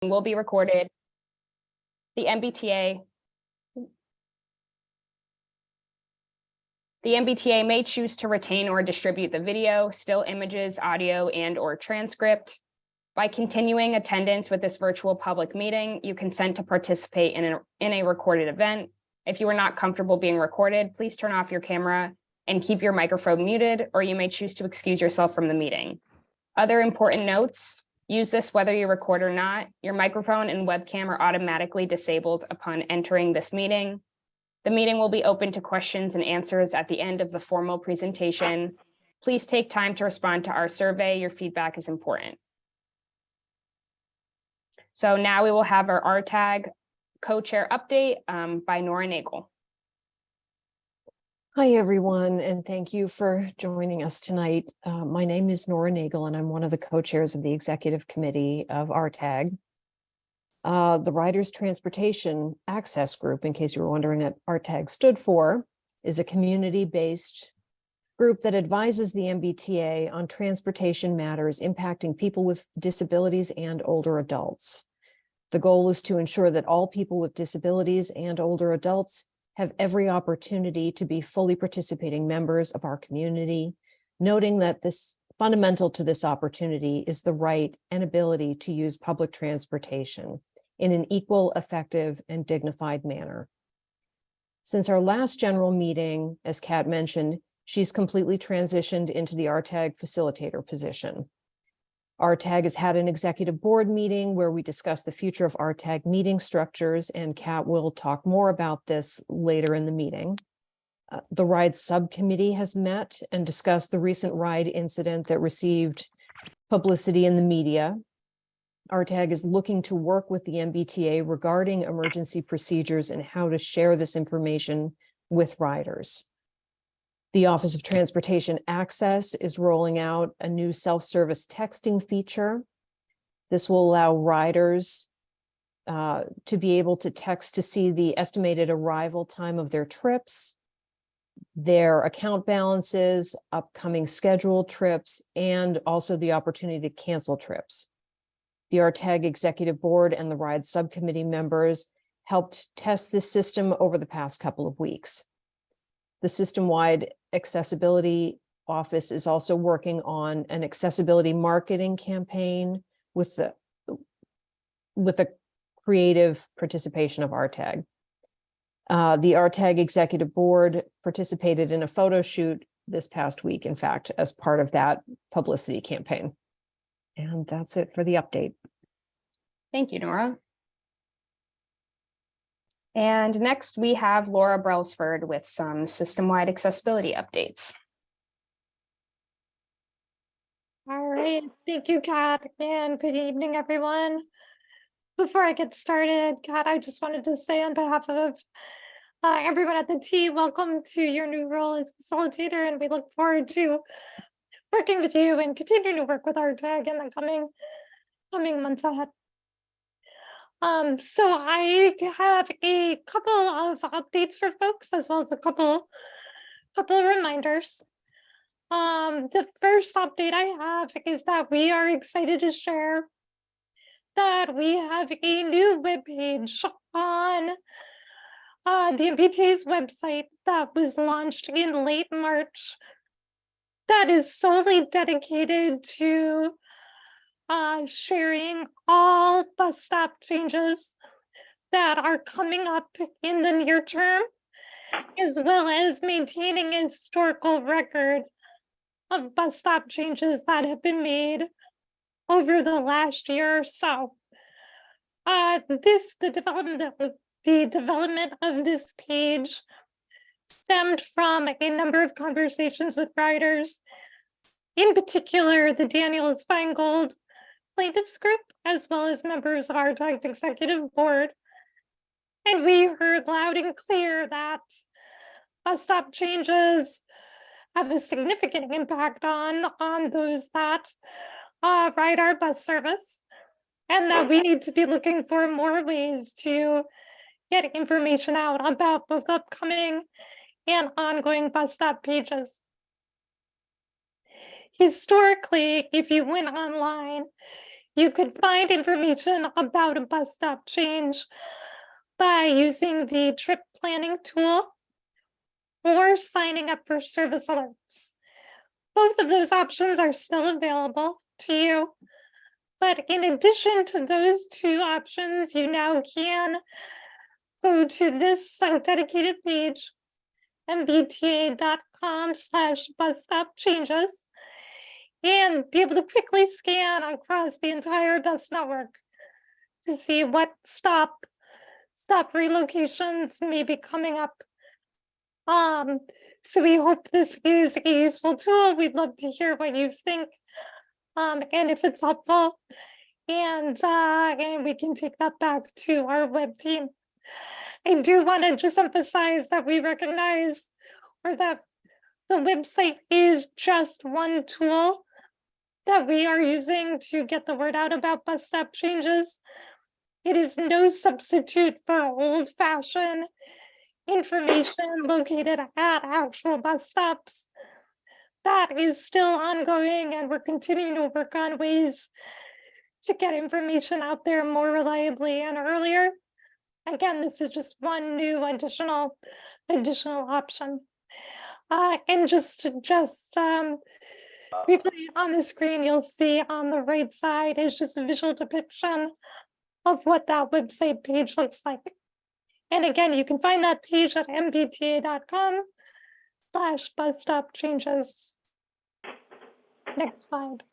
will be recorded. The MBTA may choose to retain or distribute the video, still images, audio, and/or transcript. By continuing attendance with this virtual public meeting, you consent to participate in a recorded event. If you are not comfortable being recorded, please turn off your camera and keep your microphone muted, or you may choose to excuse yourself from the meeting. Other important notes: use this whether you record or not. Your microphone and webcam are automatically disabled upon entering this meeting. The meeting will be open to questions and answers at the end of the formal presentation. Please take time to respond to our survey. Your feedback is important. So now we will have our RTAG co-chair update by Nora Nagel. Hi, everyone, and thank you for joining us tonight. My name is Nora Nagel, and I'm one of the co-chairs of the executive committee of RTAG. The Riders Transportation Access Group, in case you were wondering what RTAG stood for, is a community-based group that advises the MBTA on transportation matters impacting people with disabilities and older adults. The goal is to ensure that all people with disabilities and older adults have every opportunity to be fully participating members of our community, noting that fundamental to this opportunity is the right and ability to use public transportation in an equal, effective, and dignified manner. Since our last general meeting, as Kat mentioned, she's completely transitioned into the RTAG facilitator position. RTAG has had an executive board meeting where we discussed the future of RTAG meeting structures, and Kat will talk more about this later in the meeting. The RIDE subcommittee has met and discussed the recent RIDE incident that received publicity in the media. RTAG is looking to work with the MBTA regarding emergency procedures and how to share this information with riders. The Office of Transportation Access is rolling out a new self-service texting feature. This will allow riders to be able to text to see the estimated arrival time of their trips, their account balances, upcoming scheduled trips, and also the opportunity to cancel trips. The RTAG Executive Board and the RIDE subcommittee members helped test this system over the past couple of weeks. The system-wide accessibility office is also working on an accessibility marketing campaign with the creative participation of RTAG. The RTAG Executive Board participated in a photo shoot this past week, in fact, as part of that publicity campaign. And that's it for the update. Thank you, Nora. And next we have Laura Brailsford with some system-wide accessibility updates. All right, thank you, Kat, and good evening, everyone. Before I get started, Kat, I just wanted to say on behalf of everyone at the team, welcome to your new role as facilitator, and we look forward to working with you and continuing to work with RTAG in the coming months ahead. So I have a couple of updates for folks, as well as a couple of reminders. The first update I have is that we are excited to share that we have a new webpage on the MBTA's website that was launched in late March that is solely dedicated to sharing all bus stop changes that are coming up in the near term, as well as maintaining a historical record of bus stop changes that have been made over the last year or so. The development of this page stemmed from a number of conversations with riders, in particular the Daniel S. Feingold plaintiffs group, as well as members of our RTAG executive board. And we heard loud and clear that bus stop changes have a significant impact on those that ride our bus service, and that we need to be looking for more ways to get information out about both upcoming and ongoing bus stop pages. Historically, if you went online, You could find information about a bus stop change by using the trip planning tool or signing up for service alerts. Both of those options are still available to you. But in addition to those two options, you now can go to this dedicated page, mbta.com/bus stop changes, and be able to quickly scan across the entire bus network to see what stop relocations may be coming up. So we hope this is a useful tool. We'd love to hear what you think, and if it's helpful, and we can take that back to our web team. I do want to just emphasize that we recognize, or that the website is just one tool that we are using to get the word out about bus stop changes. It is no substitute for old-fashioned information located at actual bus stops. That is still ongoing, and we're continuing to work on ways to get information out there more reliably and earlier. Again, this is just one new additional option. And just briefly on the screen, you'll see on the right side is just a visual depiction of what that website page looks like. And again, you can find that page at mbta.com/bus stop changes. Next slide.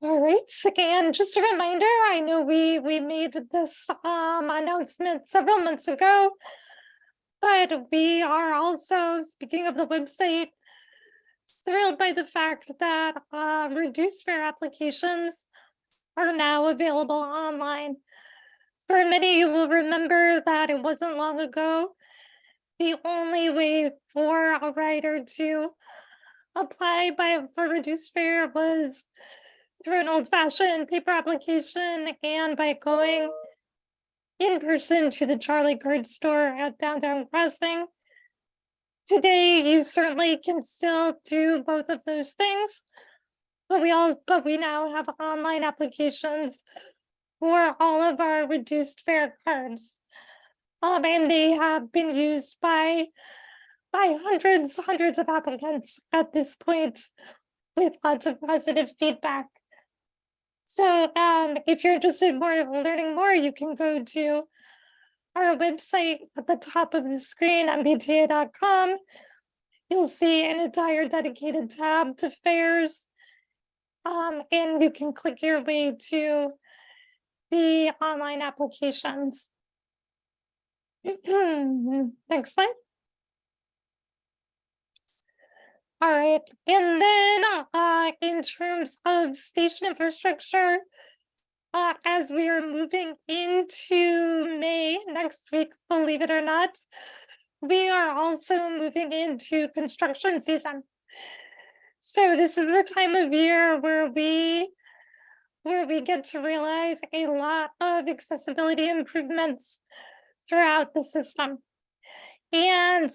All right, again, just a reminder, I know we made this announcement several months ago, but we are also, speaking of the website, thrilled by the fact that reduced fare applications are now available online. For many, you will remember that it wasn't long ago, the only way for a rider to apply for reduced fare was through an old-fashioned paper application and by going in person to the Charlie Card store at Downtown Crossing. Today, you certainly can still do both of those things, but we now have online applications for all of our reduced fare cards. And they have been used by hundreds of applicants at this point, with lots of positive feedback. So if you're interested in learning more, you can go to our website at the top of the screen, mbta.com. You'll see an entire dedicated tab to fares, and you can click your way to the online applications. Next slide. All right, and then in terms of station infrastructure, as we are moving into May next week, believe it or not, we are also moving into construction season. So this is the time of year where we get to realize a lot of accessibility improvements throughout the system. And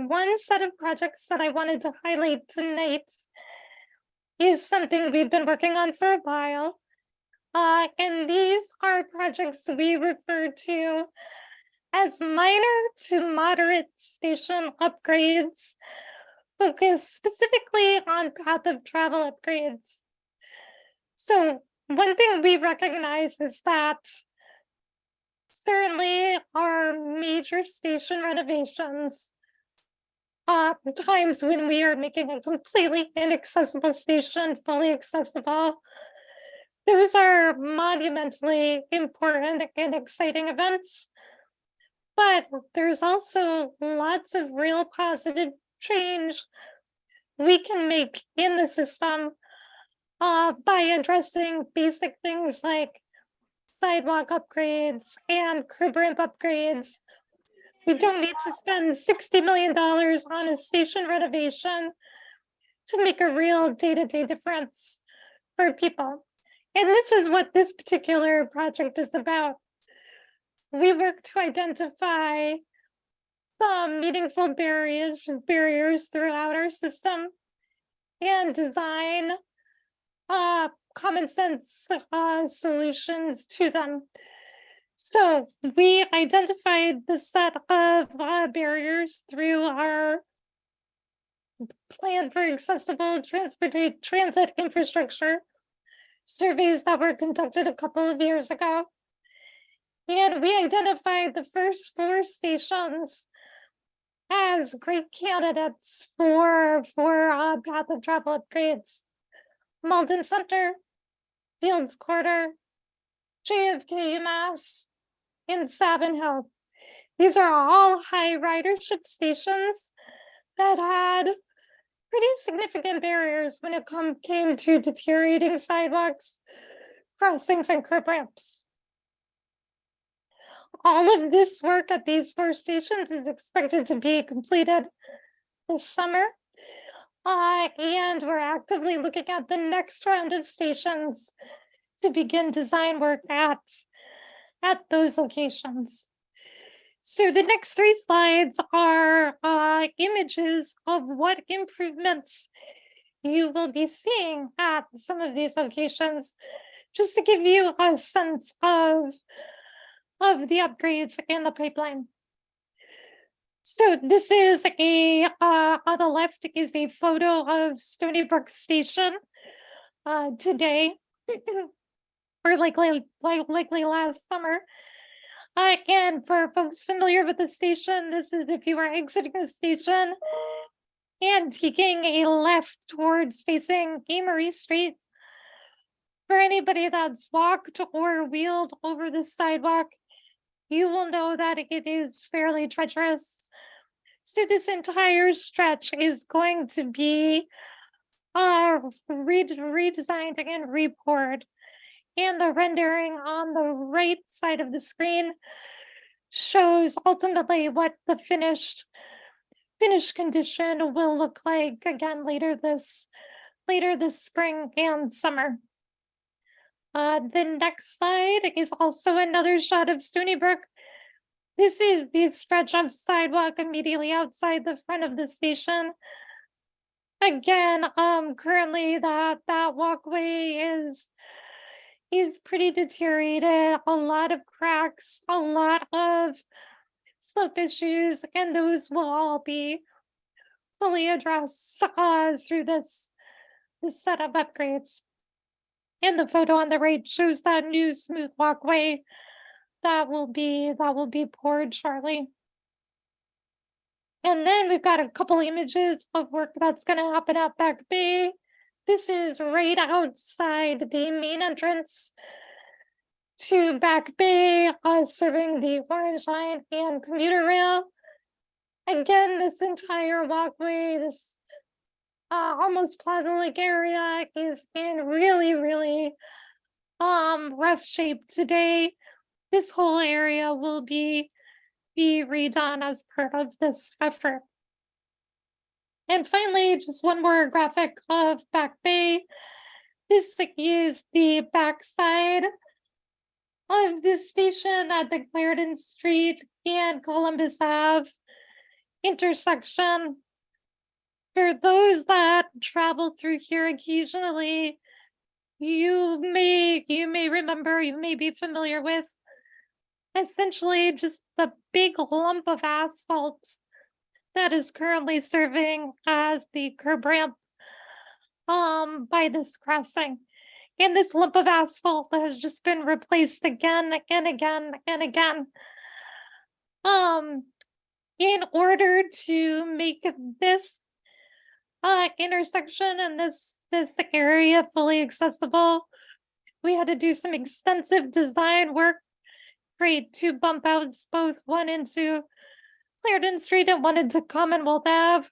one set of projects that I wanted to highlight tonight is something we've been working on for a while. And these are projects we refer to as minor to moderate station upgrades, focused specifically on path of travel upgrades. So one thing we recognize is that certainly our major station renovations, times when we are making a completely inaccessible station fully accessible, those are monumentally important and exciting events. But there's also lots of real positive change we can make in the system by addressing basic things like sidewalk upgrades and curb ramp upgrades. We don't need to spend $60 million on a station renovation to make a real day-to-day difference for people. And this is what this particular project is about. We work to identify some meaningful barriers throughout our system and design common sense solutions to them. So we identified the set of barriers through our plan for accessible transit infrastructure surveys that were conducted a couple of years ago. And we identified the first 4 stations as great candidates for path of travel upgrades. Malden Center, Fields Quarter, JFK UMass, and Savin Hill. These are all high ridership stations that had pretty significant barriers when it came to deteriorating sidewalks, crossings, and curb ramps. All of this work at these 4 stations is expected to be completed this summer. And we're actively looking at the next round of stations to begin design work at those locations. So the next 3 slides are images of what improvements you will be seeing at some of these locations, just to give you a sense of the upgrades in the pipeline. So this is on the left is a photo of Stony Brook Station today, or likely last summer. And for folks familiar with the station, this is if you are exiting the station and taking a left towards facing Amory Street. For anybody that's walked or wheeled over the sidewalk, you will know that it is fairly treacherous. So this entire stretch is going to be redesigned and repoured. And the rendering on the right side of the screen shows ultimately what the finished condition will look like again later this spring and summer. The next slide is also another shot of Stony Brook. This is the stretch of sidewalk immediately outside the front of the station. Again, currently that walkway is pretty deteriorated, a lot of cracks, a lot of slope issues, and those will all be fully addressed through this set of upgrades. And the photo on the right shows that new smooth walkway that will be poured shortly. And then we've got a couple images of work that's going to happen at Back Bay. This is right outside the main entrance to Back Bay, serving the Orange Line and commuter rail. Again, this entire walkway, this almost Plaza Lake area is in really rough shape today. This whole area will be redone as part of this effort. And finally, just one more graphic of Back Bay. This is the backside of this station at the Clarendon Street and Columbus Ave intersection. For those that travel through here occasionally, you may remember, you may be familiar with essentially just the big lump of asphalt that is currently serving as the curb ramp by this crossing. And this lump of asphalt has just been replaced again and again and again. In order to make this intersection and this area fully accessible, we had to do some extensive design work, create 2 bump outs, both one into Clarendon Street and one into Commonwealth Ave.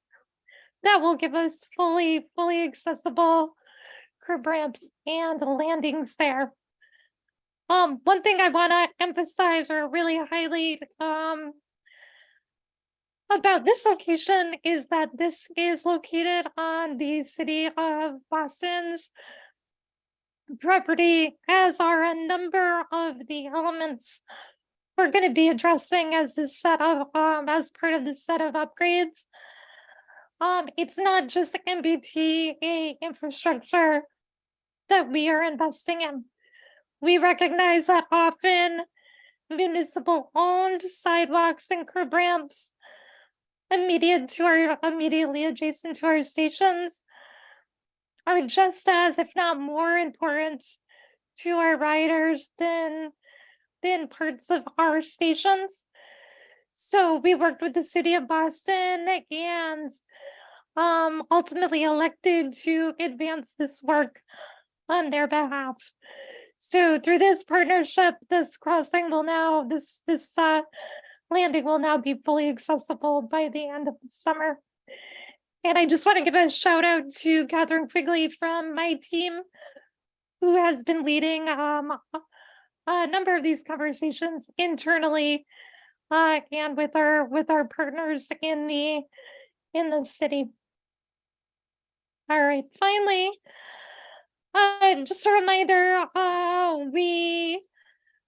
That will give us fully accessible curb ramps and landings there. One thing I want to emphasize or really highlight about this location is that this is located on the City of Boston's property, as are a number of the elements we're going to be addressing as this set of as part of this set of upgrades. It's not just MBTA infrastructure. that we are investing in. We recognize that often municipal-owned sidewalks and curb ramps immediately adjacent to our stations are just as, if not more important to our riders than parts of our stations. So we worked with the city of Boston and ultimately elected to advance this work on their behalf. So through this partnership, this crossing will now, this landing will now be fully accessible by the end of the summer. And I just want to give a shout out to Catherine Quigley from my team, who has been leading a number of these conversations internally and with our partners in the city. All right, finally, just a reminder,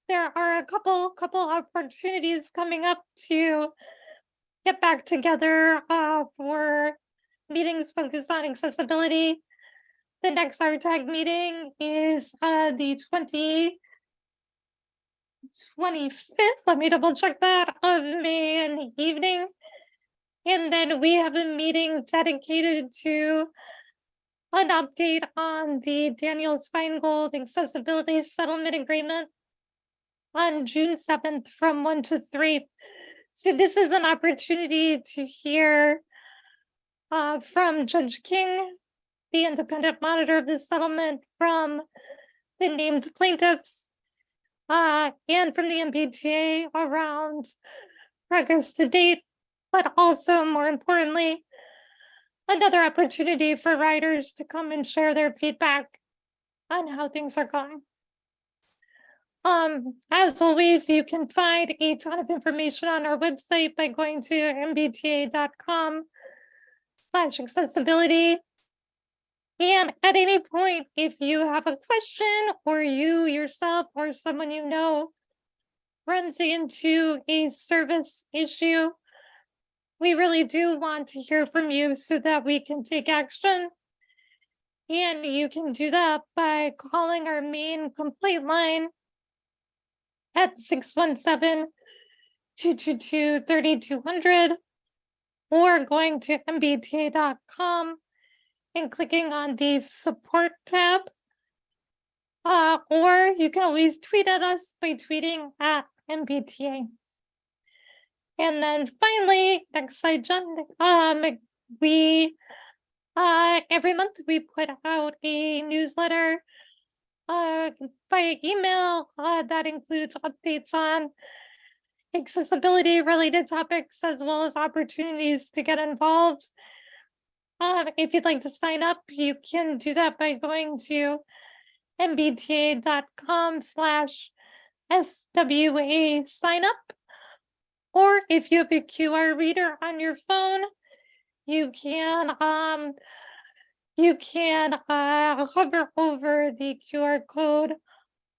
there are a couple opportunities coming up to get back together for meetings focused on accessibility. The next RTAG meeting is the 25th, let me double check that, of May in the evening. And then we have a meeting dedicated to an update on the Daniels Feingold Accessibility Settlement Agreement on June 7th from 1 to 3. So this is an opportunity to hear from Judge King, the independent monitor of the settlement, from the named plaintiffs, and from the MBTA around progress to date, but also more importantly, another opportunity for riders to come and share their feedback on how things are going. As always, you can find a ton of information on our website by going to mbta.com/accessibility. And at any point, if you have a question or you yourself or someone you know runs into a service issue, we really do want to hear from you so that we can take action. And you can do that by calling our main complaint line at 617-222-3200 or going to mbta.com and clicking on the support tab. Or you can always tweet at us by tweeting at MBTA. And then finally, next agenda, we every month we put out a newsletter via email that includes updates on accessibility related topics as well as opportunities to get involved. If you'd like to sign up, you can do that by going to mbta.com/SWA sign up. Or if you have a QR reader on your phone, you can hover over the QR code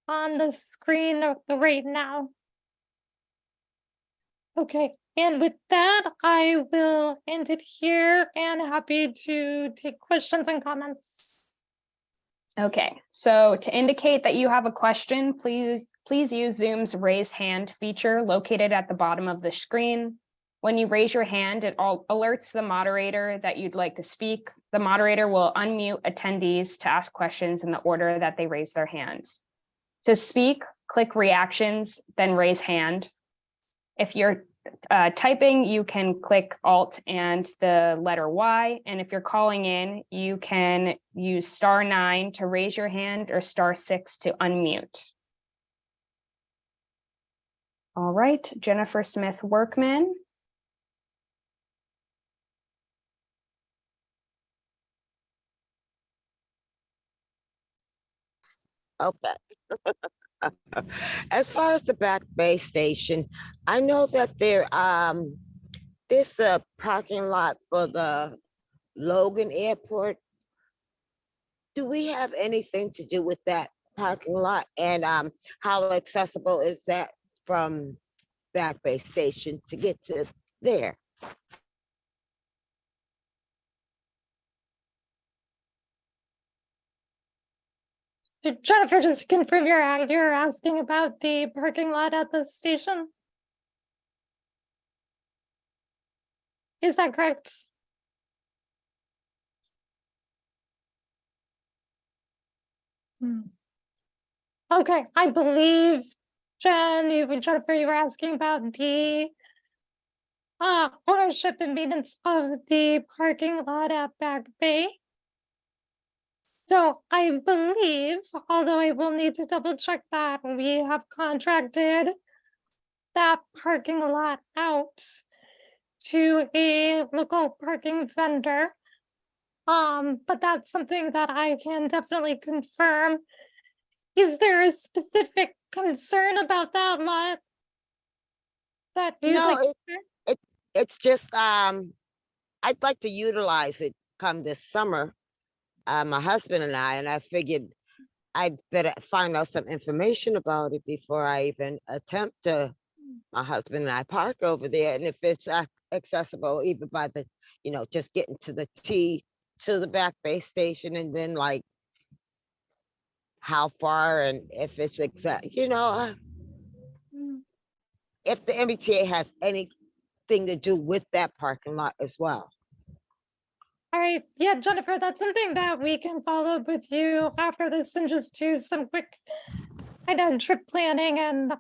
on the screen right now. Okay, and with that, I will end it here and happy to take questions and comments. Okay, so to indicate that you have a question, please use Zoom's raise hand feature located at the bottom of the screen. When you raise your hand, it alerts the moderator that you'd like to speak. The moderator will unmute attendees to ask questions in the order that they raise their hands. To speak, click reactions, then raise hand. If you're typing, you can click Alt and the letter Y. And if you're calling in, you can use *9 to raise your hand or *6 to unmute. All right, Jennifer Smith Workman. Okay. As far as the Back Bay Station, I know that there's a parking lot for the Logan Airport. Do we have anything to do with that parking lot? And how accessible is that from Back Bay Station to get to there? Jennifer, just to confirm, you're asking about the parking lot at the station? Is that correct? Okay, I believe, Jennifer, you were asking about the ownership and maintenance of the parking lot at Back Bay. So I believe, although I will need to double check that, we have contracted that parking lot out to a local parking vendor. But that's something that I can definitely confirm. Is there a specific concern about that lot that you'd No, like to share? it's just, I'd like to utilize it come this summer. My husband and I figured I'd better find out some information about it before I even attempt to, my husband and I park over there. And if it's accessible, even by the, just getting to the to the Back Bay station, and then like how far, and if it's exact, if the MBTA has anything to do with that parking lot as well. All right, yeah, Jennifer, that's something that we can follow up with you after this and just do some quick trip planning and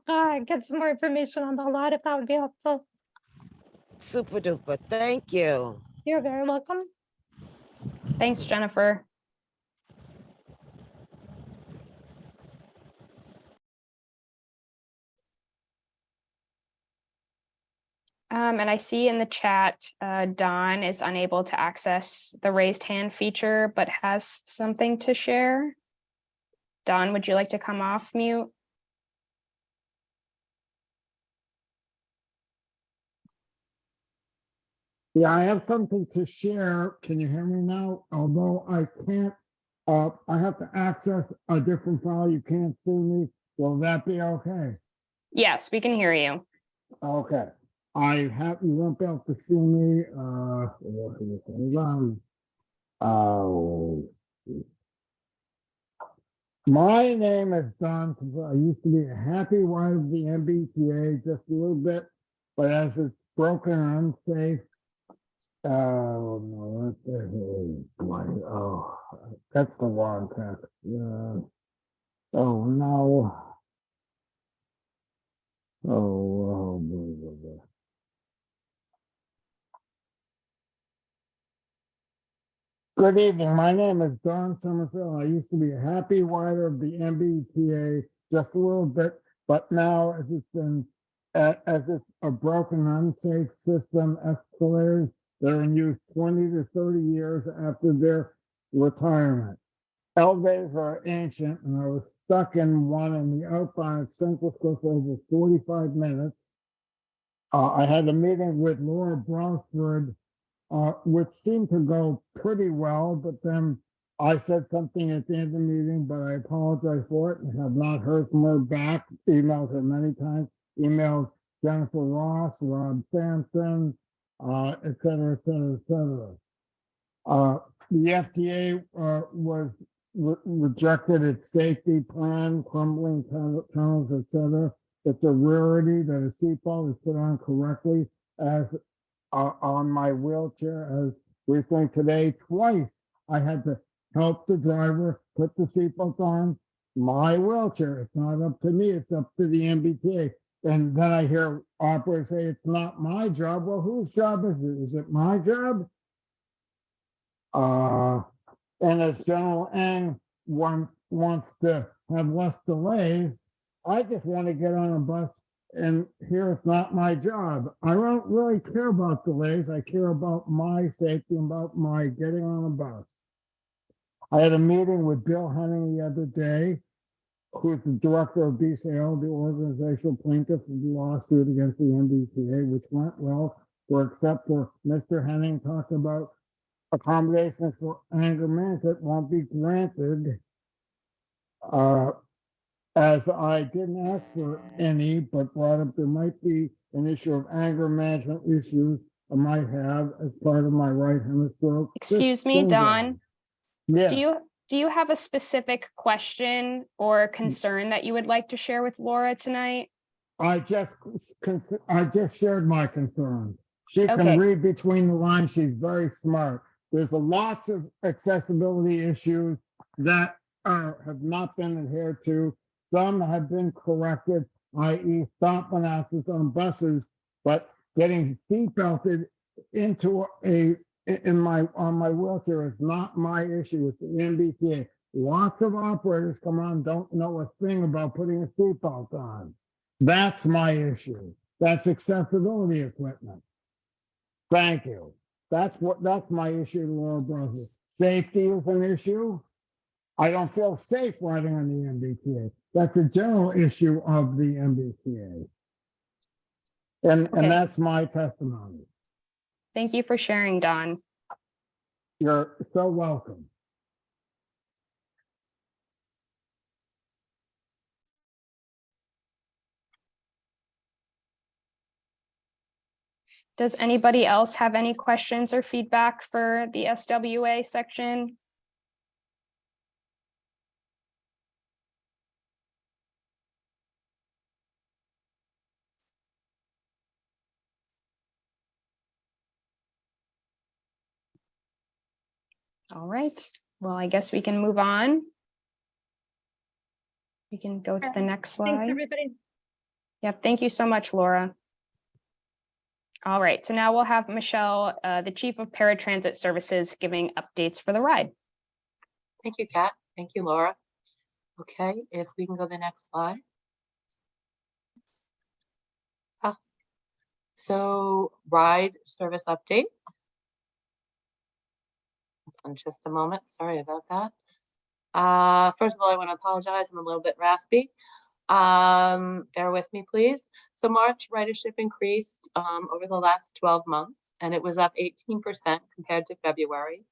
get some more information on the lot if that would be helpful. Super duper, thank you. You're very welcome. Thanks, Jennifer. And I see in the chat, Don is unable to access the raised hand feature, but has something to share. Don, would you like to come off mute? Yeah, I have something to share. Can you hear me now? Although I can't, I have to access a different file. You can't see me. Will that be okay? Yes, we can hear you. Okay. You won't be able to see me. Hold on. My name is Don. I used to be a happy wife of the MBTA just a little bit, but as it's broken and unsafe, oh no, that's the wrong text. Oh no. Oh, blah, blah, blah. Good evening. My name is Don Somerville. I used to be a happy rider of the MBTA just a little bit, but now as it's a broken, unsafe system, escalators, they're in use 20 to 30 years after their retirement. Elevators are ancient, and I was stuck in one in the outbound at Central School for over 45 minutes. I had a meeting with Laura Bronsford, which seemed to go pretty well, but then I said something at the end of the meeting, but I apologize for it and have not heard from her back. Emailed her many times, emailed Jennifer Ross, Rob Sampson, et cetera, et cetera, et cetera. The FTA rejected its safety plan, crumbling tunnels, et cetera. It's a rarity that a seatbelt is put on correctly as on my wheelchair. As recently today, twice I had to help the driver put the seatbelt on my wheelchair. It's not up to me, it's up to the MBTA. And then I hear operators say, it's not my job. Well, whose job is it? Is it my job? And as General Ng wants to have less delays, I just want to get on a bus, and here it's not my job. I don't really care about delays. I care about my safety and about my getting on a bus. I had a meeting with Bill Henning the other day, who's the director of BCL, the organizational plaintiff of the lawsuit against the MBTA, which went well, except for Mr. Henning talking about accommodations for anger management won't be granted. As I didn't ask for any, but brought up there might be an issue of anger management issues I might have as part of my right hemisphere. Excuse me, Don. Yeah. Do you have a specific question or concern that you would like to share with Laura tonight? I just shared my concerns. She Okay. can read between the lines. She's very smart. There's lots of accessibility issues that have not been adhered to. Some have been corrected, i.e. stop announces on buses, but getting seatbelted into on my wheelchair is not my issue. It's the MBTA. Lots of operators come on, don't know a thing about putting a seatbelt on. That's my issue. That's accessibility equipment. Thank you. That's my issue, Laura Brothers. Safety is an issue. I don't feel safe riding on the MBTA. That's a general issue of the MBTA. And Okay. that's my testimony. Thank you for sharing, Don. You're so welcome. Does anybody else have any questions or feedback for the SWA section? All right, well, I guess we can move on. We can go to the next Thanks, slide. everybody. Yep, thank you so much, Laura. All right, so now we'll have Michelle, the Chief of Paratransit Services, giving updates for the ride. Thank you, Kat. Thank you, Laura. Okay, if we can go to the next slide. So ride service update. In just a moment, sorry about that. First of all, I want to apologize. I'm a little bit raspy. Bear with me, please. So March ridership increased over the last 12 months, and it was up 18% compared to February.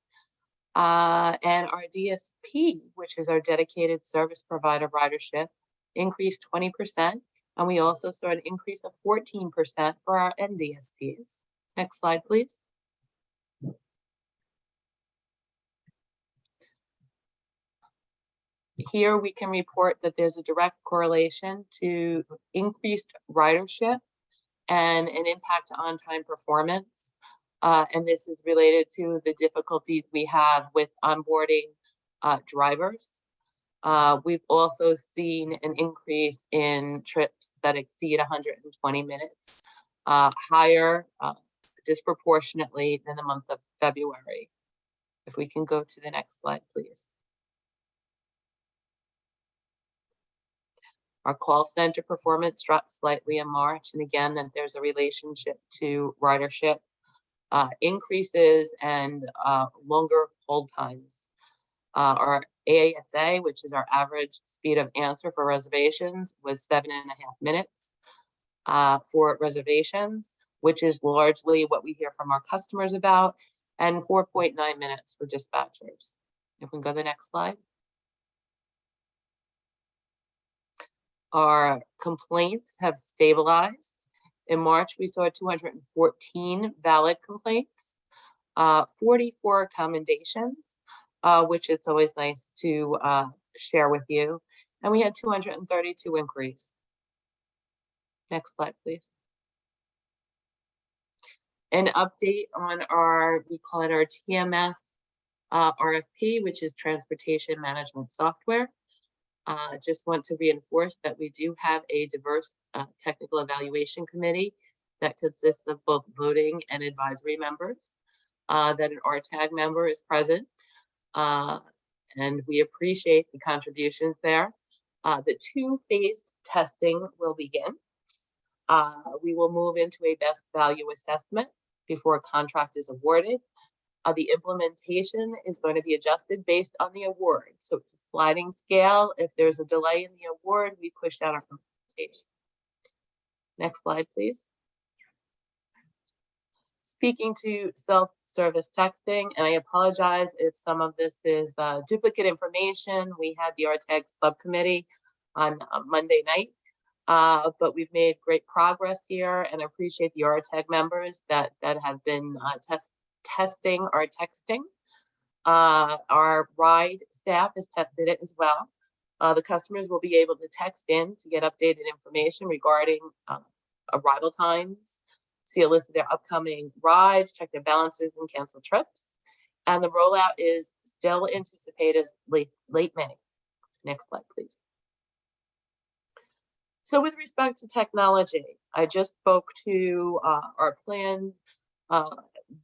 And our DSP, which is our dedicated service provider ridership, increased 20%. And we also saw an increase of 14% for our NDSPs. Next slide, please. Here we can report that there's a direct correlation to increased ridership and an impact to on-time performance. And this is related to the difficulties we have with onboarding drivers. We've also seen an increase in trips that exceed 120 minutes, higher disproportionately than the month of February. If we can go to the next slide, please. Our call center performance dropped slightly in March, and again, that there's a relationship to ridership increases and longer hold times. Our AASA, which is our average speed of answer for reservations, was 7.5 minutes for reservations, which is largely what we hear from our customers about, and 4.9 minutes for dispatchers. If we can go to the next slide. Our complaints have stabilized. In March, we saw 214 valid complaints, 44 commendations, which it's always nice to share with you. And we had 232 inquiries. Next slide, please. An update on we call it our TMS RFP, which is Transportation Management Software. Just want to reinforce that we do have a diverse technical evaluation committee that consists of both voting and advisory members, that an RTAG member is present, and we appreciate the contributions there. The two-phased testing will begin. We will move into a best value assessment before a contract is awarded. The implementation is going to be adjusted based on the award. So it's a sliding scale. If there's a delay in the award, we push down our implementation. Next slide, please. Speaking to self-service texting, and I apologize if some of this is duplicate information. We had the RTAG subcommittee on Monday night, but we've made great progress here, and I appreciate the RTAG members that have been testing our texting. Our ride staff has tested it as well. The customers will be able to text in to get updated information regarding arrival times, see a list of their upcoming rides, check their balances, and cancel trips. And the rollout is still anticipated as late May. Next slide, please. So with respect to technology, I just spoke to our planned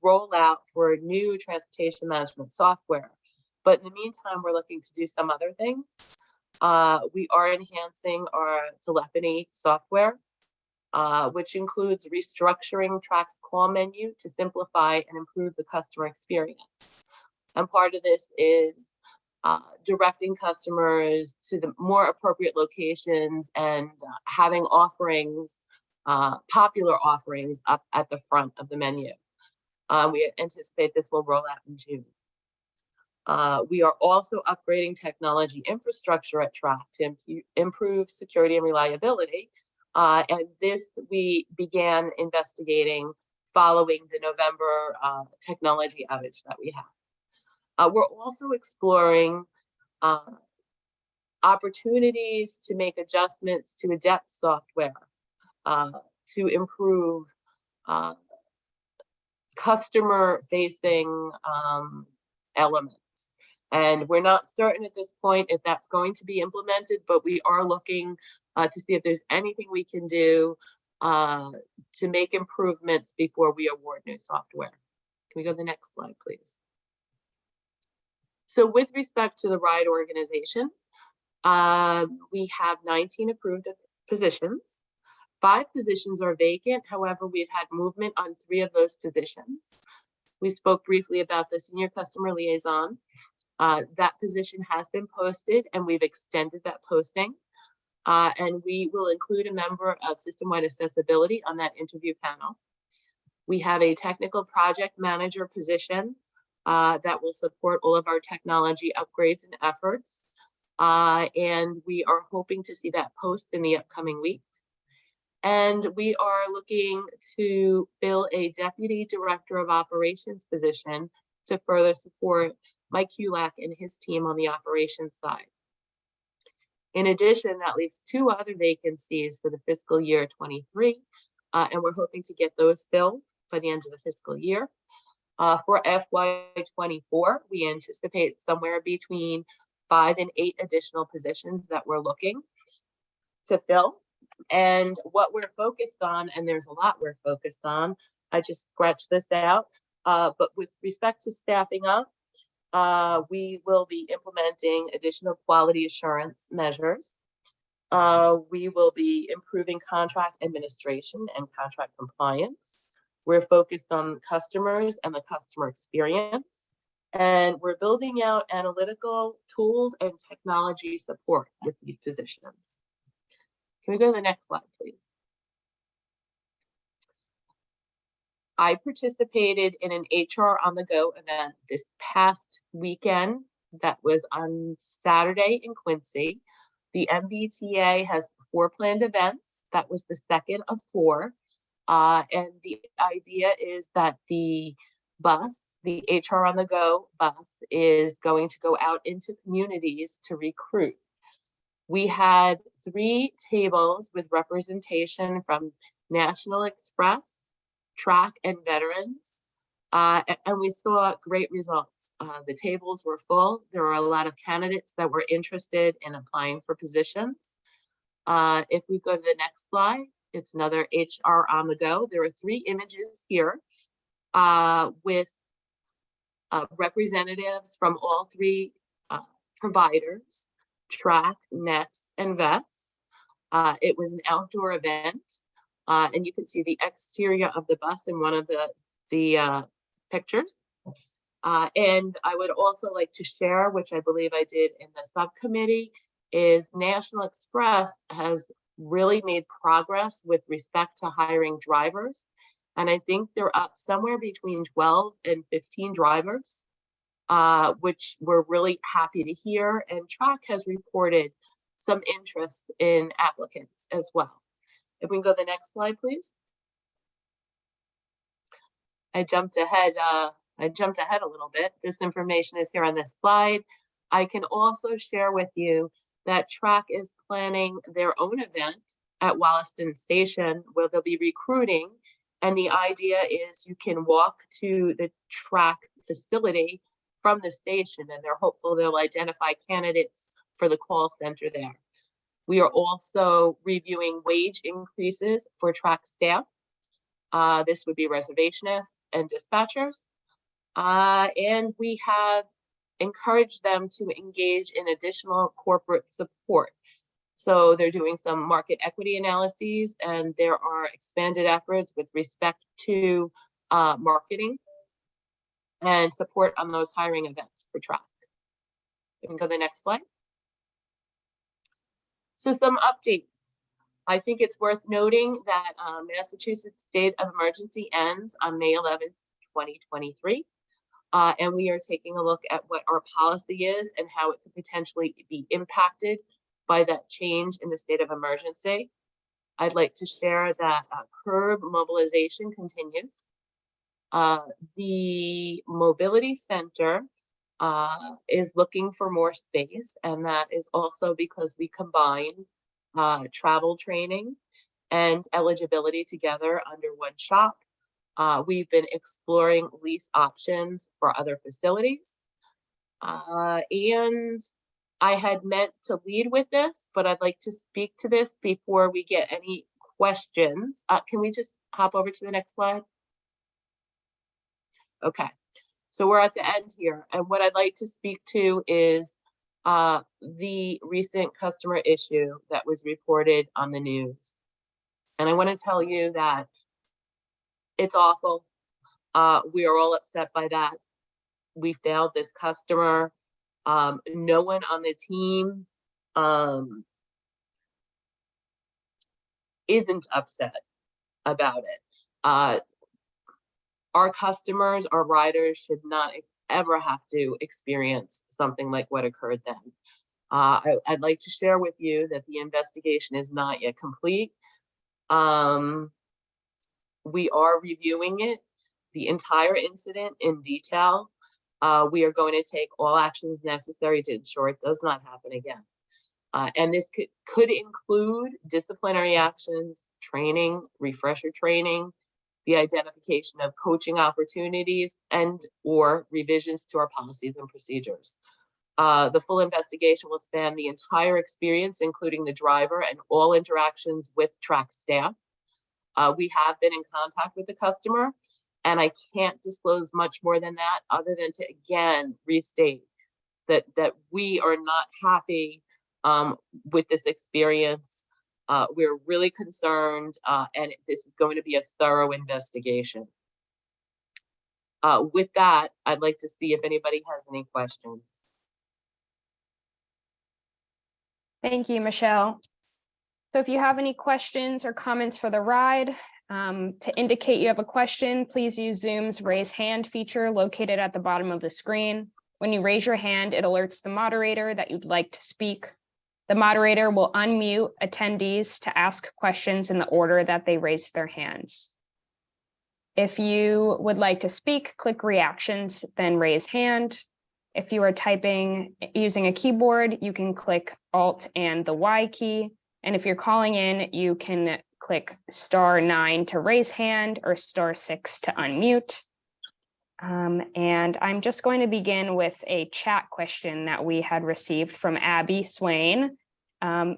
rollout for new transportation management software. But in the meantime, we're looking to do some other things. We are enhancing our telephony software, which includes restructuring TRAC's call menu to simplify and improve the customer experience. And part of this is directing customers to the more appropriate locations and having offerings, popular offerings up at the front of the menu. We anticipate this will roll out in June. We are also upgrading technology infrastructure at TRAC to improve security and reliability. And this we began investigating following the November technology outage that we have. We're also exploring opportunities to make adjustments to ADEPT software to improve customer-facing elements. And we're not certain at this point if that's going to be implemented, but we are looking to see if there's anything we can do to make improvements before we award new software. Can we go to the next slide, please? So with respect to the ride organization, we have 19 approved positions. 5 positions are vacant. However, we've had movement on 3 of those positions. We spoke briefly about the senior customer liaison. That position has been posted and we've extended that posting. And we will include a member of system-wide accessibility on that interview panel. We have a technical project manager position that will support all of our technology upgrades and efforts. And we are hoping to see that post in the upcoming weeks. And we are looking to fill a deputy director of operations position to further support Mike Kulak and his team on the operations side. In addition, that leaves 2 other vacancies for the fiscal year 23, and we're hoping to get those filled by the end of the fiscal year. For FY24, we anticipate somewhere between 5 and 8 additional positions that we're looking to fill. And what we're focused on, and there's a lot we're focused on, I just scratched this out, but with respect to staffing up, we will be implementing additional quality assurance measures. We will be improving contract administration and contract compliance. We're focused on customers and the customer experience. And we're building out analytical tools and technology support with these positions. Can we go to the next slide, please? I participated in an HR on the Go event this past weekend that was on Saturday in Quincy. The MBTA has 4 planned events. That was the second of 4. And the idea is that the bus, the HR on the Go bus, is going to go out into communities to recruit. We had 3 tables with representation from National Express, TRAC, and veterans, and we saw great results. The tables were full. There were a lot of candidates that were interested in applying for positions. If we go to the next slide, it's another HR on the Go. There are 3 images here with representatives from all 3 providers, TRAC, NEXT, and VETS. It was an outdoor event. And you can see the exterior of the bus in one of the pictures. And I would also like to share, which I believe I did in the subcommittee, is National Express has really made progress with respect to hiring drivers. And I think they're up somewhere between 12 and 15 drivers, which we're really happy to hear. And TRAC has reported some interest in applicants as well. If we can go to the next slide, please. I jumped ahead I jumped ahead a little bit. This information is here on this slide. I can also share with you that Track is planning their own event at Wollaston Station where they'll be recruiting. And the idea is you can walk to the Track facility from the station, and they're hopeful they'll identify candidates for the call center there. We are also reviewing wage increases for Track staff. This would be reservationists and dispatchers. And we have encouraged them to engage in additional corporate support. So they're doing some market equity analyses, and there are expanded efforts with respect to marketing and support on those hiring events for Track. You can go to the next slide. So some updates. I think it's worth noting that Massachusetts state of emergency ends on May 11th, 2023. And we are taking a look at what our policy is and how it could potentially be impacted by that change in the state of emergency. I'd like to share that curb mobilization continues. The Mobility Center is looking for more space, and that is also because we combine travel training and eligibility together under one shop. We've been exploring lease options for other facilities. And I had meant to lead with this, but I'd like to speak to this before we get any questions. Can we just hop over to the next slide? Okay, so we're at the end here. And what I'd like to speak to is the recent customer issue that was reported on the news. And I want to tell you that it's awful. We are all upset by that. We failed this customer. No one on the team isn't upset about it. Our customers, our riders should not ever have to experience something like what occurred then. I'd like to share with you that the investigation is not yet complete. We are reviewing it, the entire incident in detail. We are going to take all actions necessary to ensure it does not happen again. And this could include disciplinary actions, training, refresher training, the identification of coaching opportunities, and or revisions to our policies and procedures. The full investigation will span the entire experience, including the driver and all interactions with Track staff. We have been in contact with the customer, and I can't disclose much more than that, other than to again restate that we are not happy with this experience. We're really concerned, and this is going to be a thorough investigation. With that, I'd like to see if anybody has any questions. Thank you, Michelle. So if you have any questions or comments for the ride, to indicate you have a question, please use Zoom's raise hand feature located at the bottom of the screen. When you raise your hand, it alerts the moderator that you'd like to speak. The moderator will unmute attendees to ask questions in the order that they raised their hands. If you would like to speak, click reactions, then raise hand. If you are typing using a keyboard, you can click Alt and the Y key. And if you're calling in, you can click *9 to raise hand or *6 to unmute. And I'm just going to begin with a chat question that we had received from Abby Swain.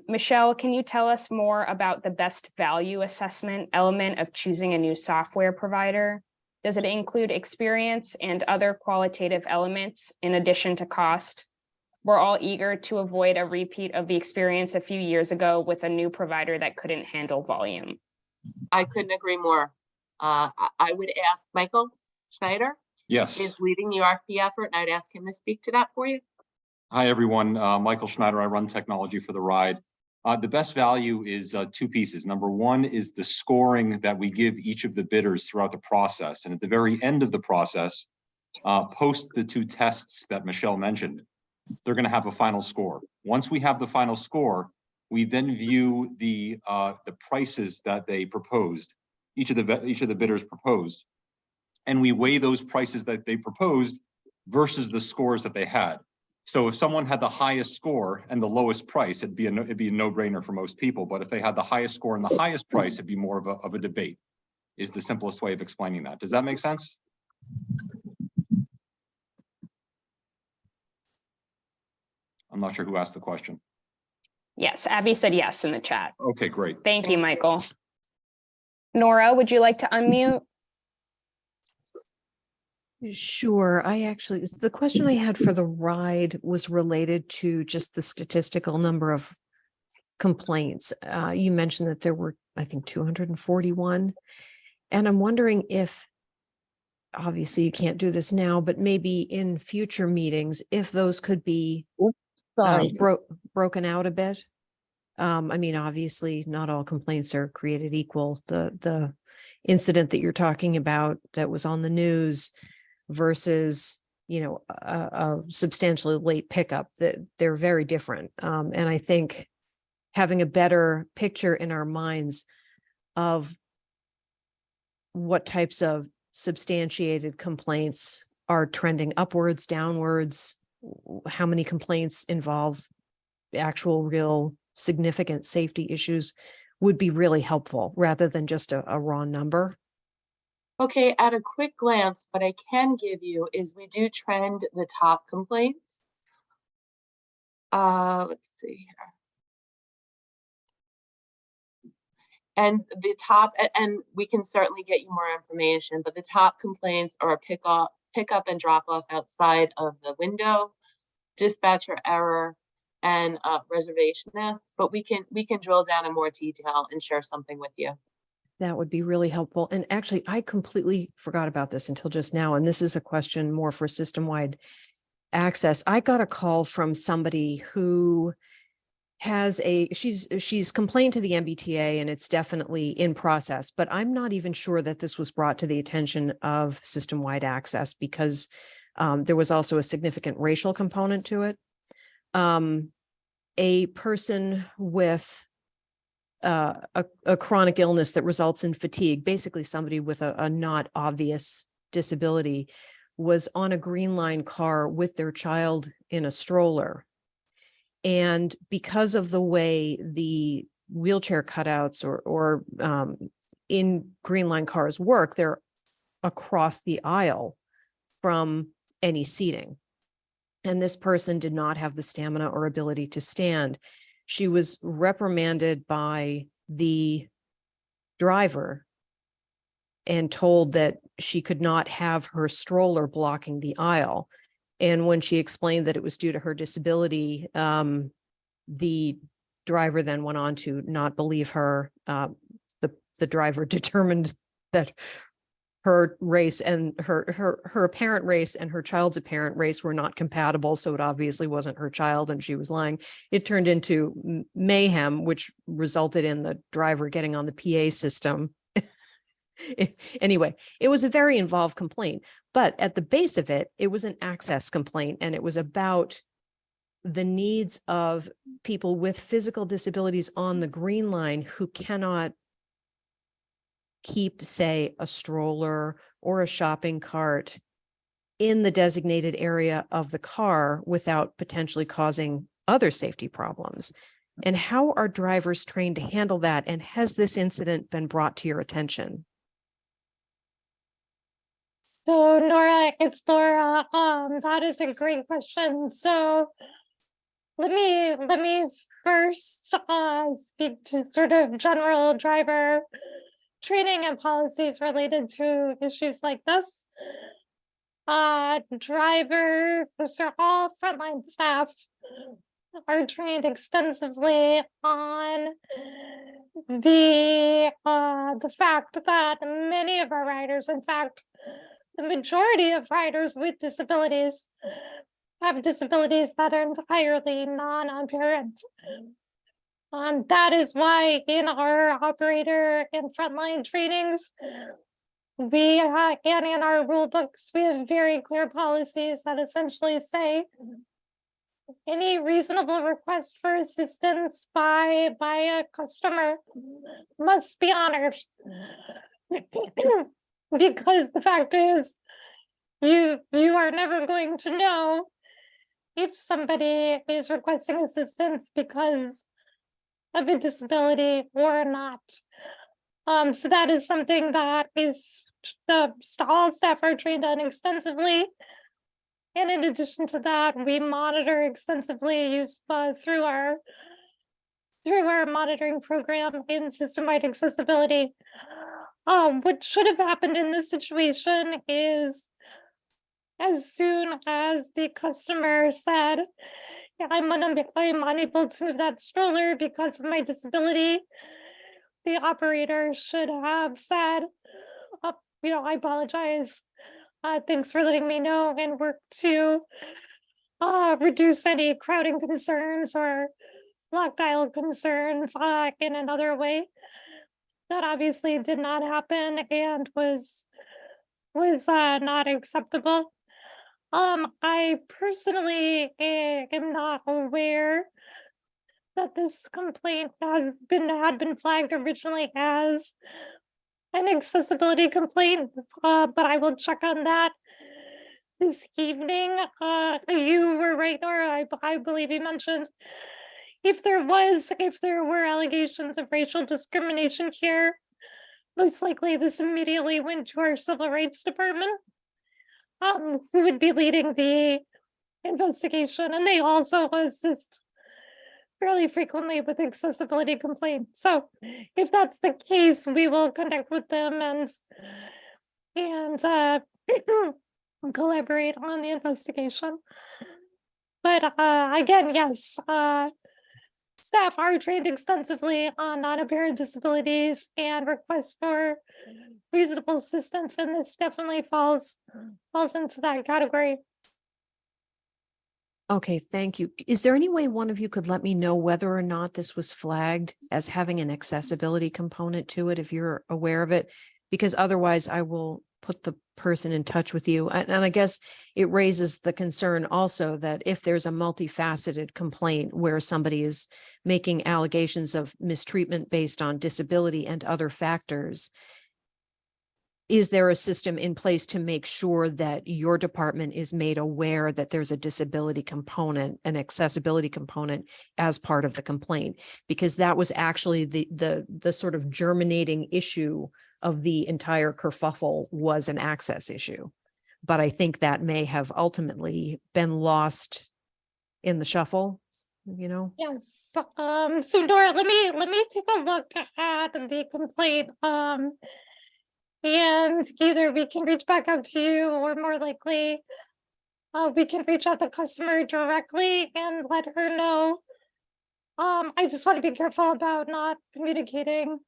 Michelle, can you tell us more about the best value assessment element of choosing a new software provider? Does it include experience and other qualitative elements in addition to cost? We're all eager to avoid a repeat of the experience a few years ago with a new provider that couldn't handle volume. I couldn't agree more. I would ask Michael Schneider. Yes. Is leading the RFP effort, and I'd ask him to speak to that for you. Hi, everyone. Michael Schneider. I run technology for the ride. The best value is two pieces. Number one is the scoring that we give each of the bidders throughout the process. And at the very end of the process, post the two tests that Michelle mentioned, they're going to have a final score. Once we have the final score, we then view the prices that they proposed, each of the bidders proposed. and we weigh those prices that they proposed versus the scores that they had. So if someone had the highest score and the lowest price, it'd be a no-brainer for most people. But if they had the highest score and the highest price, it'd be more of a debate, is the simplest way of explaining that. Does that make sense? I'm not sure who asked the question. Yes, Abby said yes in the chat. Okay, great. Thank you, Thank you. Michael. Nora, would you like to unmute? Sure. The question I had for the ride was related to just the statistical number of complaints. You mentioned that there were, I think, 241. And I'm wondering if, obviously you can't do this now, but maybe in future meetings, if those could be Sorry. broken out a bit. I mean, obviously, not all complaints are created equal. The incident that you're talking about that was on the news versus, a substantially late pickup, that they're very different. And I think having a better picture in our minds of what types of substantiated complaints are trending upwards, downwards, how many complaints involve actual real significant safety issues would be really helpful rather than just a raw number. Okay, at a quick glance, what I can give you is we do trend the top complaints. Let's see here. And the top, and we can certainly get you more information, but the top complaints are a pickup and drop off outside of the window, dispatcher error, and reservation asks. But we can drill down in more detail and share something with you. That would be really helpful. And actually, I completely forgot about this until just now. And this is a question more for system-wide access. I got a call from somebody who has she's complained to the MBTA and it's definitely in process, but I'm not even sure that this was brought to the attention of system-wide access because there was also a significant racial component to it. A person with a chronic illness that results in fatigue, basically somebody with a not obvious disability, was on a Green Line car with their child in a stroller. And because of the way the wheelchair cutouts or in Green Line cars work, they're across the aisle from any seating. And this person did not have the stamina or ability to stand. She was reprimanded by the driver and told that she could not have her stroller blocking the aisle. And when she explained that it was due to her disability, the driver then went on to not believe her. The driver determined that her race and her apparent race and her child's apparent race were not compatible. So it obviously wasn't her child and she was lying. It turned into mayhem, which resulted in the driver getting on the PA system. Anyway, it was a very involved complaint, but at the base of it, it was an access complaint, and it was about the needs of people with physical disabilities on the Green Line who cannot keep, say, a stroller or a shopping cart in the designated area of the car without potentially causing other safety problems. And how are drivers trained to handle that? And has this incident been brought to your attention? So Nora, it's Laura. That is a great question. So let me first speak to sort of general driver training and policies related to issues like this. Drivers, so all frontline staff are trained extensively on the fact that many of our riders, in fact, the majority of riders with disabilities have disabilities that are entirely non-apparent. That is why in our operator and frontline trainings, and in our rule books, we have very clear policies that essentially say any reasonable request for assistance by a customer must be honored. because the fact is, you are never going to know if somebody is requesting assistance because of a disability or not. So that is something that is all staff are trained on extensively. And in addition to that, we monitor extensively through our monitoring program in system-wide accessibility. What should have happened in this situation is, as soon as the customer said, "Yeah, I'm unable to move that stroller because of my disability," the operator should have said, I apologize. Thanks for letting me know, and work to reduce any crowding concerns or lock dial concerns in another way. That obviously did not happen and was not acceptable. I personally am not aware that this complaint had been flagged originally as an accessibility complaint, but I will check on that this evening. You were right, Nora. I believe you mentioned if there were allegations of racial discrimination here, most likely this immediately went to our civil rights department, who would be leading the investigation, and they also assist fairly frequently with accessibility complaints. So if that's the case, we will connect with them and collaborate on the investigation. But again, yes, staff are trained extensively on non-apparent disabilities and requests for reasonable assistance, and this definitely falls into that category. Okay, thank you. Is there any way one of you could let me know whether or not this was flagged as having an accessibility component to it, if you're aware of it? Because otherwise I will put the person in touch with you. And I guess it raises the concern also that if there's a multifaceted complaint where somebody is making allegations of mistreatment based on disability and other factors, is there a system in place to make sure that your department is made aware that there's a disability component, an accessibility component as part of the complaint? Because that was actually the sort of germinating issue of the entire kerfuffle, was an access issue. But I think that may have ultimately been lost in the shuffle, Yes. So Nora, let me take a look at the complaint. And either we can reach back out to you, or more likely, we can reach out to the customer directly and let her know. I just want to be careful about not communicating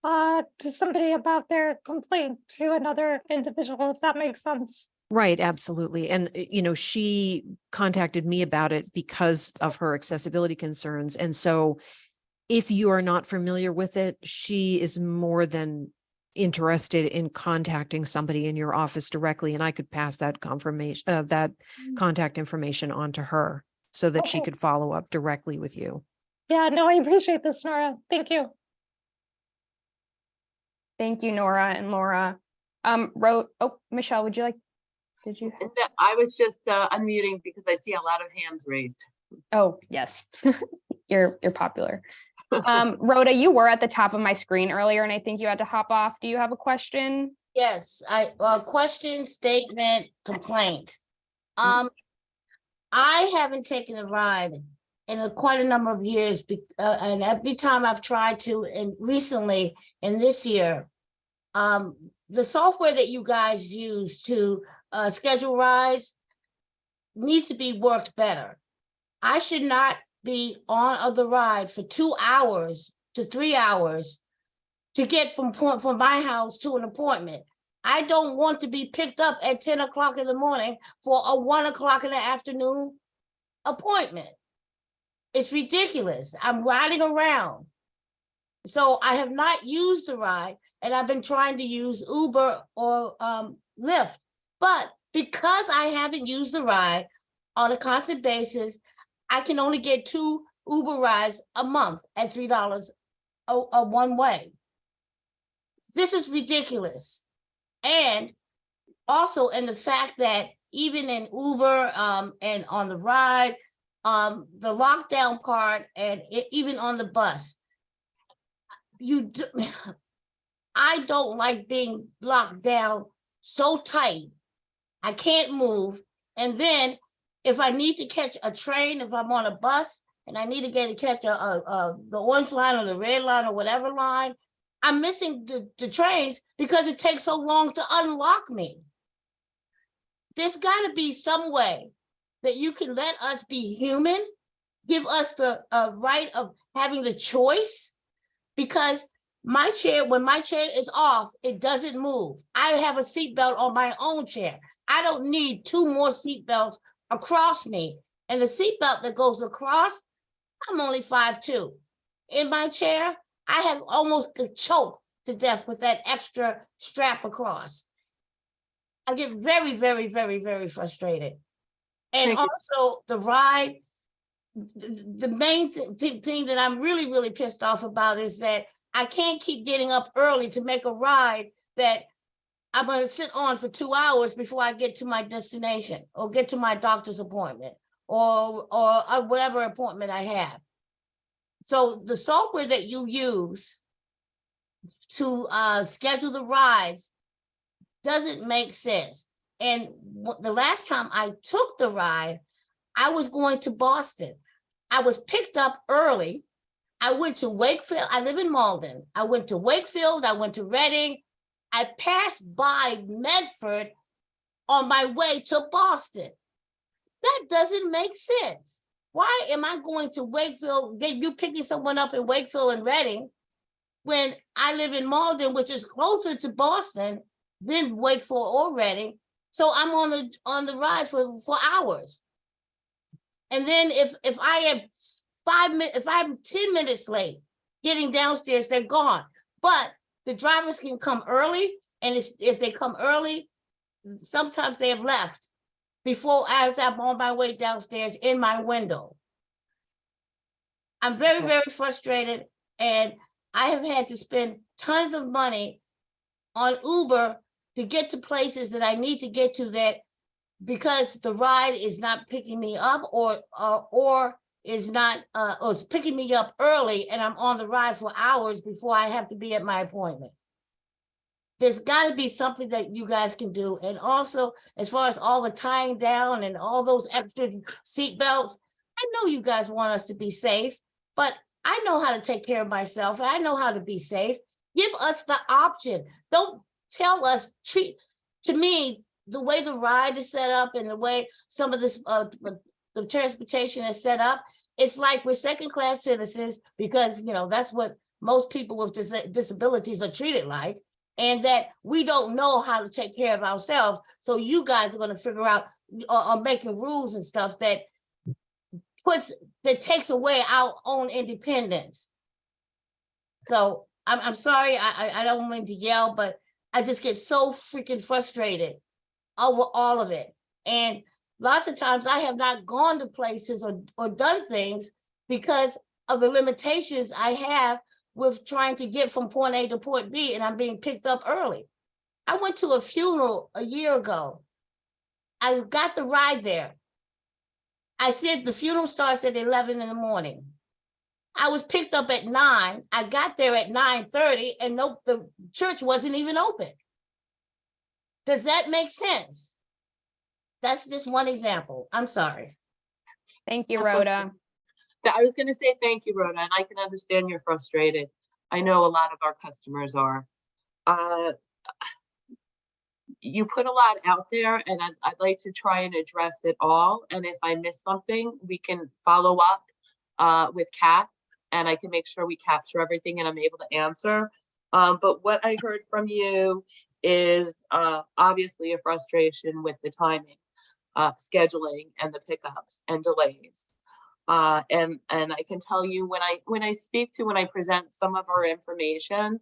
to somebody about their complaint to another individual, if that makes sense. Right, absolutely. And, she contacted me about it because of her accessibility concerns. And so if you are not familiar with it, she is more than interested in contacting somebody in your office directly, and I could pass that confirmation of that contact information on to her so that she Okay. could follow up directly with you. Yeah, no, I appreciate this, Nora. Thank you. Thank you, Nora and Laura. Michelle, did you? And I was just unmuting because I see a lot of hands raised. Oh, yes. You're popular. Rhoda, you were at the top of my screen earlier and I think you had to hop off. Do you have a question? Yes, question, statement, complaint. I haven't taken a ride in quite a number of years, and every time I've tried to, and recently in this year, the software that you guys use to schedule rides needs to be worked better. I should not be on the ride for 2 hours to 3 hours to get from my house to an appointment. I don't want to be picked up at 10 o'clock in the morning for a 1 o'clock in the afternoon appointment. It's ridiculous. I'm riding around. So I have not used the ride, and I've been trying to use Uber or Lyft. But because I haven't used the ride on a constant basis, I can only get 2 Uber rides a month at $3 a one way. This is ridiculous. And also in the fact that even in Uber and on the ride, the lockdown part, and even on the bus, I don't like being locked down so tight. I can't move. And then if I need to catch a train, if I'm on a bus and I need to catch the orange line or the red line or whatever line, I'm missing the trains because it takes so long to unlock me. There's got to be some way that you can let us be human, give us the right of having the choice, because my chair, when my chair is off, it doesn't move. I have a seatbelt on my own chair. I don't need 2 more seatbelts across me. And the seatbelt that goes across, I'm only 5'2". In my chair, I have almost choked to death with that extra strap across. I get very, very, very, very frustrated. And Thank you. also the ride, the main thing that I'm really, really pissed off about is that I can't keep getting up early to make a ride that I'm going to sit on for 2 hours before I get to my destination or get to my doctor's appointment or whatever appointment I have. So the software that you use to schedule the rides doesn't make sense. And the last time I took the ride, I was going to Boston. I was picked up early. I went to Wakefield. I live in Malden. I went to Wakefield. I went to Reading. I passed by Medford on my way to Boston. That doesn't make sense. Why am I going to Wakefield, you picking someone up in Wakefield and Reading, when I live in Malden, which is closer to Boston than Wakefield or Reading? So I'm on the ride for hours. And then if I am if I'm 10 minutes late getting downstairs, they're gone. But the drivers can come early, and if they come early, sometimes they have left before I'm on my way downstairs in my window. I'm very, very frustrated, and I have had to spend tons of money on Uber to get to places that I need to get to, that because the ride is not picking me up or is not or it's picking me up early, and I'm on the ride for hours before I have to be at my appointment. There's got to be something that you guys can do. And also, as far as all the tying down and all those extra seat belts, I know you guys want us to be safe, but I know how to take care of myself. I know how to be safe. Give us the option. Don't tell us, to me, the way the ride is set up and the way some of this the transportation is set up, it's like we're second-class citizens, because that's what most people with disabilities are treated like, and that we don't know how to take care of ourselves. So you guys are going to figure out or making rules and stuff that takes away our own independence. So I'm sorry, I don't mean to yell, but I just get so freaking frustrated over all of it. And lots of times I have not gone to places or done things because of the limitations I have with trying to get from point A to point B, and I'm being picked up early. I went to a funeral a year ago. I got the ride there. I said the funeral starts at 11 in the morning. I was picked up at 9. I got there at 9:30, and nope, the church wasn't even open. Does that make sense? That's just one example. I'm sorry. Thank you, That's Rhoda. okay. I was going to say thank you, Rhoda, and I can understand you're frustrated. I know a lot of our customers are. You put a lot out there, and I'd like to try and address it all. And if I miss something, we can follow up with Kat, and I can make sure we capture everything and I'm able to answer. But what I heard from you is obviously a frustration with the timing, scheduling, and the pickups and delays. And I can tell you when I present some of our information,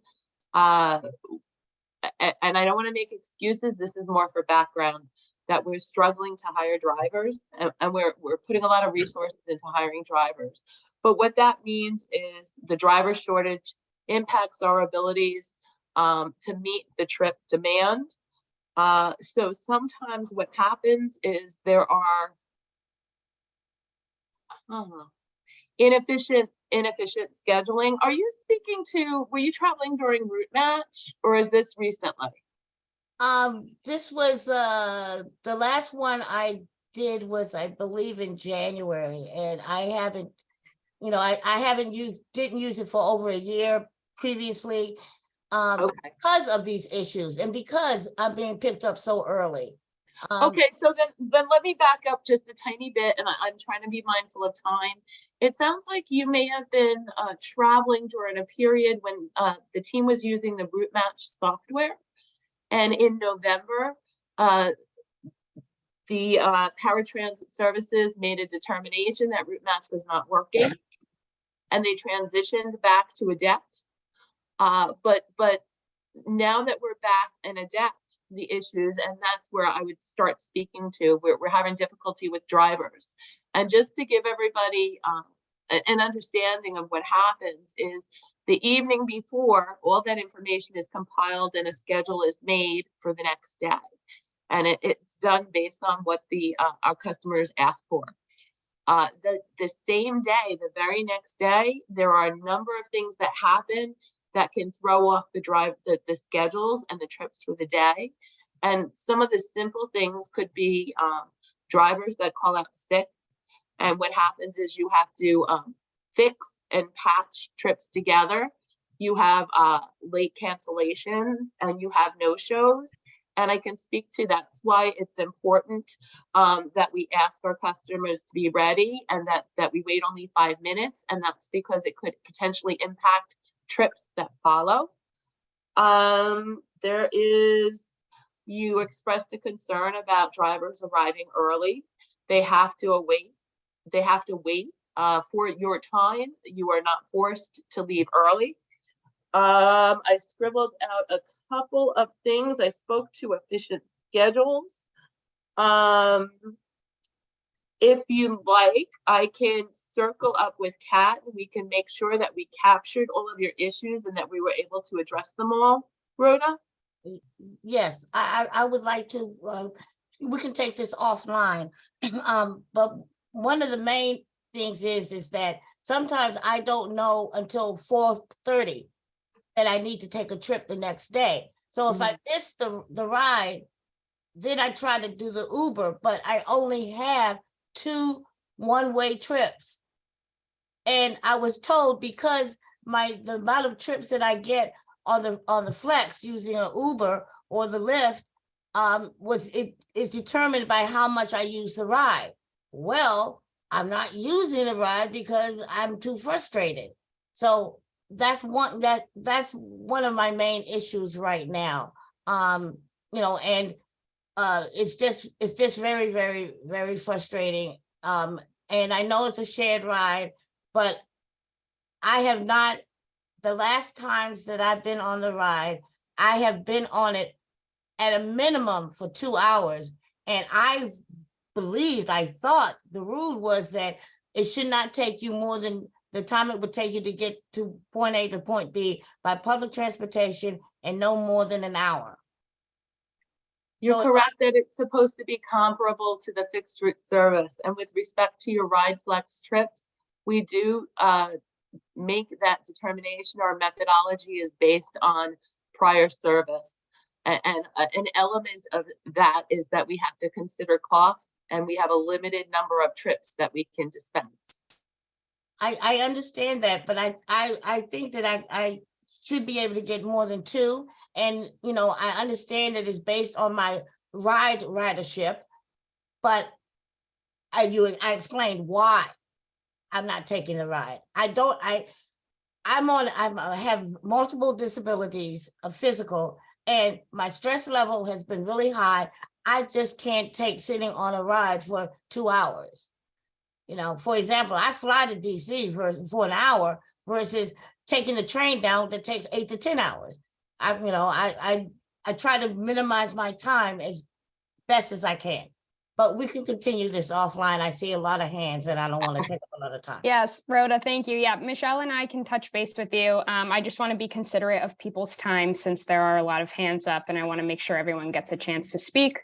and I don't want to make excuses, this is more for background, that we're struggling to hire drivers, and we're putting a lot of resources into hiring drivers. But what that means is the driver shortage impacts our abilities to meet the trip demand. So sometimes what happens is there are inefficient scheduling. Are you speaking to, were you traveling during route match, or is this recently? This was, the last one I did was, I believe, in January, and I haven't, I haven't didn't use it for over a year previously. Okay. Because of these issues and because I'm being picked up so early. Okay, so then let me back up just a tiny bit, and I'm trying to be mindful of time. It sounds like you may have been traveling during a period when the team was using the route match software. And in November, the paratransit services made a determination that route match was not working, and they transitioned back to Adept. But now that we're back in Adept, the issues, and that's where I would start speaking to, we're having difficulty with drivers. And just to give everybody an understanding of what happens is the evening before, all that information is compiled and a schedule is made for the next day. And it's done based on what our customers ask for. The same day, the very next day, there are a number of things that happen that can throw off the schedules and the trips for the day. And some of the simple things could be drivers that call out sick. And what happens is you have to fix and patch trips together. You have late cancellation and you have no-shows. And I can speak to that's why it's important that we ask our customers to be ready and that we wait only 5 minutes. And that's because it could potentially impact trips that follow. You expressed a concern about drivers arriving early. They have to wait. They have to wait for your time. You are not forced to leave early. I scribbled out a couple of things. I spoke to efficient schedules. If you like, I can circle up with Kat and we can make sure that we captured all of your issues and that we were able to address them all. Rhoda? Yes, I would like to, we can take this offline. But one of the main things is that sometimes I don't know until 4:30 that I need to take a trip the next day. So if I miss the ride, then I try to do the Uber, but I only have 2 one-way trips. And I was told because the amount of trips that I get on the Flex using an Uber or the Lyft is determined by how much I use the ride. Well, I'm not using the ride because I'm too frustrated. So that's one of my main issues right now. And it's just very, very, very frustrating. And I know it's a shared ride, but I have not, the last times that I've been on the ride, I have been on it at a minimum for 2 hours. And I thought the rule was that it should not take you more than the time it would take you to get to point A to point B by public transportation and no more than an hour. You're correct that it's supposed to be comparable to the fixed route service. And with respect to your Ride Flex trips, we do make that determination. Our methodology is based on prior service. And an element of that is that we have to consider costs, and we have a limited number of trips that we can dispense. I understand that, but I think that I should be able to get more than 2. And, I understand that it's based on my ridership, but I explained why I'm not taking the ride. I have multiple disabilities of physical, and my stress level has been really high. I just can't take sitting on a ride for 2 hours. For example, I fly to DC for an hour versus taking the train down that takes 8 to 10 hours. I try to minimize my time as best as I can. but we can continue this offline. I see a lot of hands and I don't want to take up a lot of time. Yes, Rhoda, thank you. Yeah, Michelle and I can touch base with you. I just want to be considerate of people's time since there are a lot of hands up and I want to make sure everyone gets a chance to speak.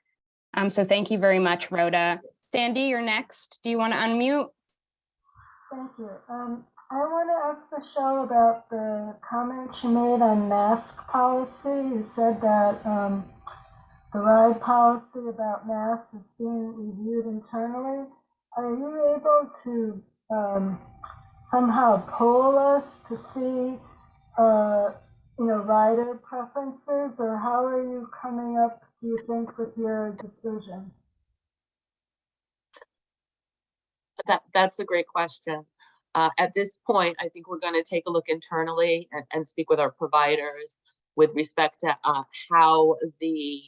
So thank you very much, Rhoda. Sandy, you're next. Do you want to unmute? Thank you. I want to ask Michelle about the comment she made on mask policy. You said that the RIDE policy about masks is being reviewed internally. Are you able to somehow poll us to see, rider preferences, or how are you coming up, do you think, with your decision? That's a great question. At this point, I think we're going to take a look internally and speak with our providers with respect to how the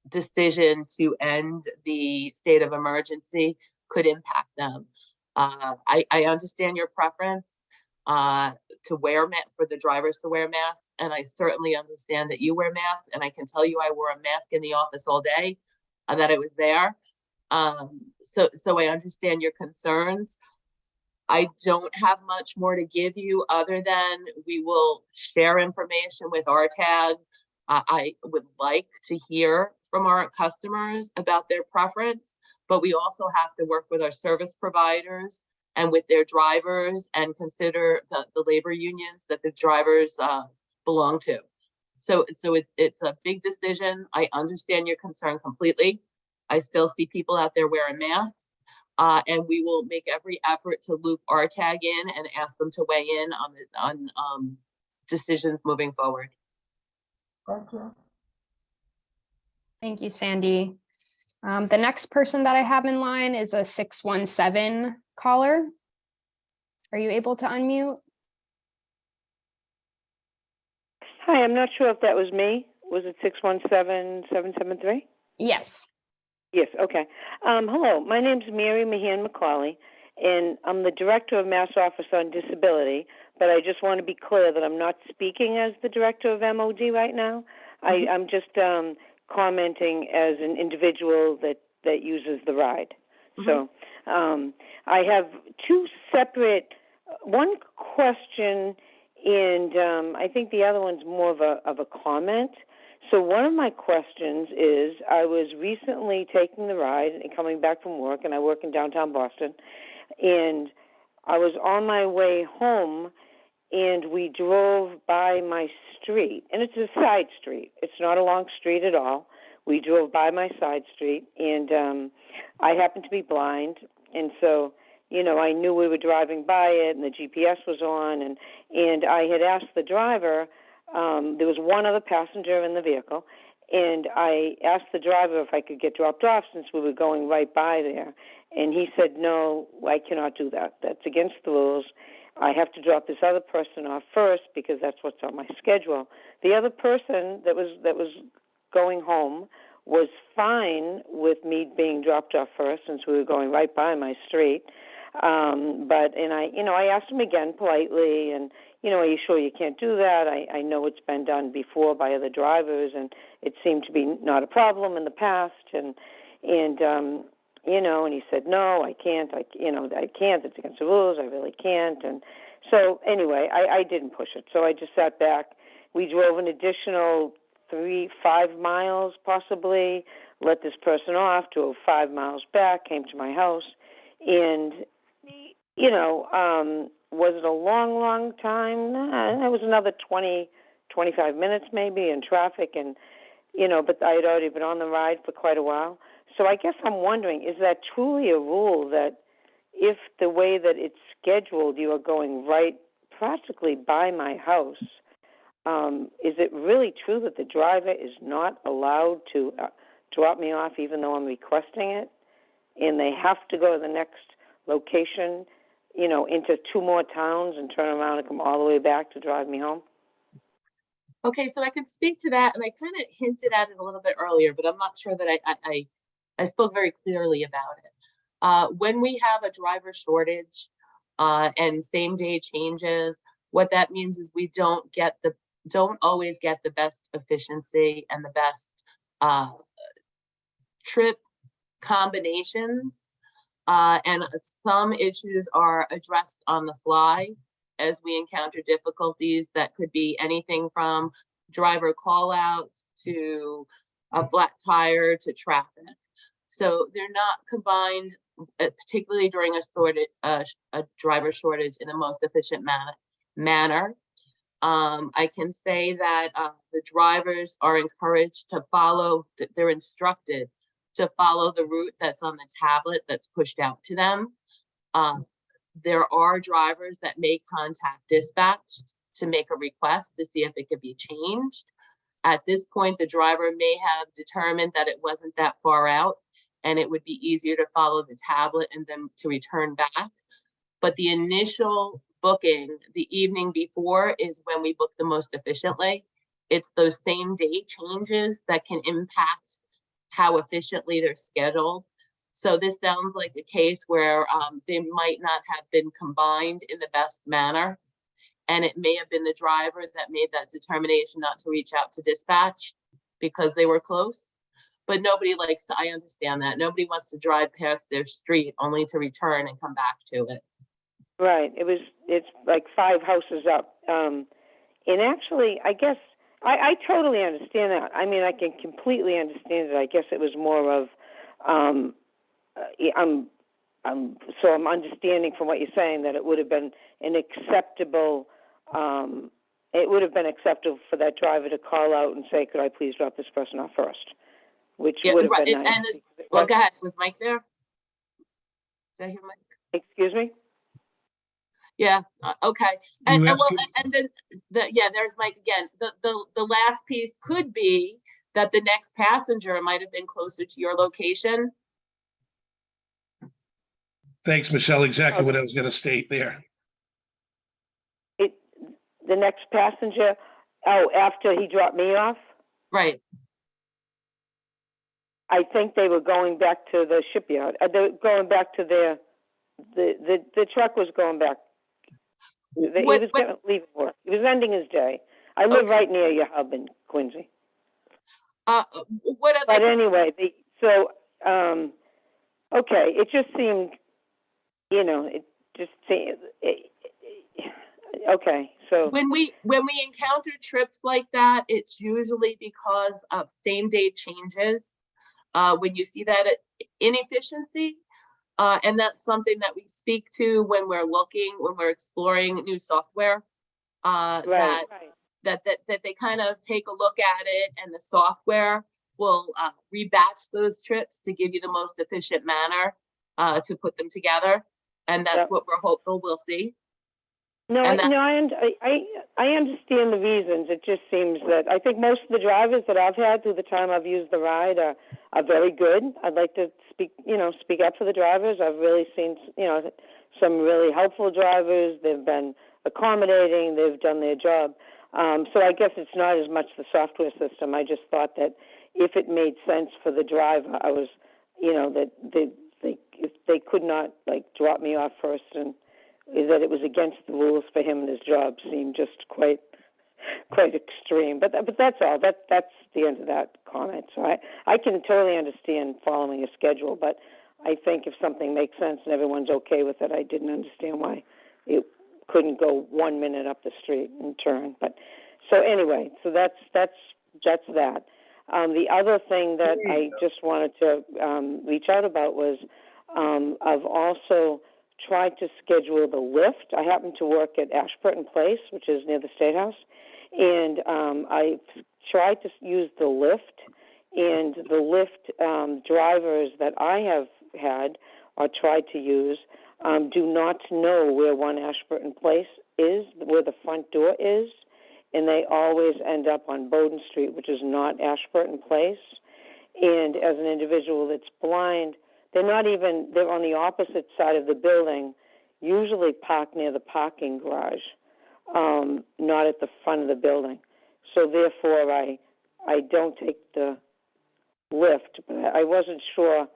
decision to end the state of emergency could impact them. I understand your preference to wear for the drivers to wear masks, and I certainly understand that you wear masks, and I can tell you I wore a mask in the office all day, that I was there. So I understand your concerns. I don't have much more to give you other than we will share information with RTAG. I would like to hear from our customers about their preference, but we also have to work with our service providers and with their drivers and consider the labor unions that the drivers belong to. So it's a big decision. I understand your concern completely. I still see people out there wearing masks. And we will make every effort to loop RTAG in and ask them to weigh in on decisions moving forward. Thank you. Thank you, Sandy. The next person that I have in line is a 617 caller. Are you able to unmute? Hi, I'm not sure if that was me. Was it 617-773? Yes. Yes, okay. Hello, my name's Mary Mahan McCauley, and I'm the Director of Mass Office on Disability, but I just want to be clear that I'm not speaking as the Director of MOD right now. I'm just commenting as an individual that uses the ride. So I have two separate, one question, and I think the other one's more of a comment. So one of my questions is, I was recently taking the ride and coming back from work, and I work in downtown Boston, and I was on my way home, and we drove by my street, and it's a side street. It's not a long street at all. We drove by my side street, and I happen to be blind, and so, I knew we were driving by it, and the GPS was on, and I had asked the driver. There was one other passenger in the vehicle, and I asked the driver if I could get dropped off since we were going right by there. And he said, no, I cannot do that. That's against the rules. I have to drop this other person off first because that's what's on my schedule. The other person that was going home was fine with me being dropped off first since we were going right by my street. I asked him again politely, and are you sure you can't do that? I know it's been done before by other drivers, and it seemed to be not a problem in the past. And he said, no, I can't. I can't. It's against the rules. I really can't. And so anyway, I didn't push it. So I just sat back. We drove an additional 5 miles possibly, let this person off, drove 5 miles back, came to my house, and was it a long, long time? Nah, it was another 20, 25 minutes maybe in traffic, and, but I had already been on the ride for quite a while. So I guess I'm wondering, is that truly a rule that if the way that it's scheduled, you are going right practically by my house, is it really true that the driver is not allowed to drop me off even though I'm requesting it, and they have to go to the next location, into 2 more towns and turn around and come all the way back to drive me home? Okay, so I could speak to that, and I kind of hinted at it a little bit earlier, but I'm not sure that I spoke very clearly about it. When we have a driver shortage and same day changes, what that means is we don't always get the best efficiency and the best trip combinations. And some issues are addressed on the fly as we encounter difficulties that could be anything from driver callouts to a flat tire to traffic. So they're not combined, particularly during a driver shortage, in the most efficient manner. I can say that the drivers are encouraged to follow, they're instructed to follow the route that's on the tablet that's pushed out to them. There are drivers that may contact dispatch to make a request to see if it could be changed. At this point, the driver may have determined that it wasn't that far out and it would be easier to follow the tablet and then to return back. But the initial booking the evening before is when we book the most efficiently. It's those same day changes that can impact how efficiently they're scheduled. So this sounds like a case where they might not have been combined in the best manner. And it may have been the driver that made that determination not to reach out to dispatch because they were close. But nobody likes to, I understand that. Nobody wants to drive past their street only to return and come back to it. Right. It's like 5 houses up. And actually, I guess, I totally understand that. I mean, I can completely understand it. I guess it was more of, I'm understanding from what you're saying that it would have been an acceptable, it would have been acceptable for that driver to call out and say, could I please drop this person off first? Which would have been nice. Well, go ahead. Was Mike there? Did I hear Mike? Excuse me? Yeah, okay. And then there's Mike again. The last piece could be that the next passenger might have been closer to your location. Thanks, Michelle. Exactly what I was going to state there. The next passenger, after he dropped me off? Right. I think they were going back to the shipyard. They were going back to the truck was going back. He was leaving work. He was ending his day. I live right near your hub in Quincy. But anyway, okay, it just seemed, it just seemed, okay, so. When we encounter trips like that, it's usually because of same day changes. When you see that inefficiency, and that's something that we speak to when we're exploring new software, that they kind of take a look at it, and the software will rebatch those trips to give you the most efficient manner to put them together. And that's what we're hopeful we'll see. No, I understand the reasons. It just seems that I think most of the drivers that I've had through the time I've used the ride are very good. I'd like to speak up for the drivers. I've really seen, some really helpful drivers. They've been accommodating. They've done their job. So I guess it's not as much the software system. I just thought that if it made sense for the driver, I was, that if they could not drop me off first, and that it was against the rules for him and his job seemed just quite extreme. But that's all. That's the end of that comment. So I can totally understand following a schedule, but I think if something makes sense and everyone's okay with it, I didn't understand why it couldn't go 1 minute up the street and turn. But so anyway, so that's that. The other thing that I just wanted to reach out about was I've also tried to schedule the lift. I happen to work at Ashburton Place, which is near the State House, and I tried to use the lift, and the lift drivers that I have had or tried to use do not know where One Ashburton Place is, where the front door is, and they always end up on Bowden Street, which is not Ashburton Place. And as an individual that's blind, they're on the opposite side of the building, usually parked near the parking garage, not at the front of the building. So therefore, I don't take the lift, but I wasn't sure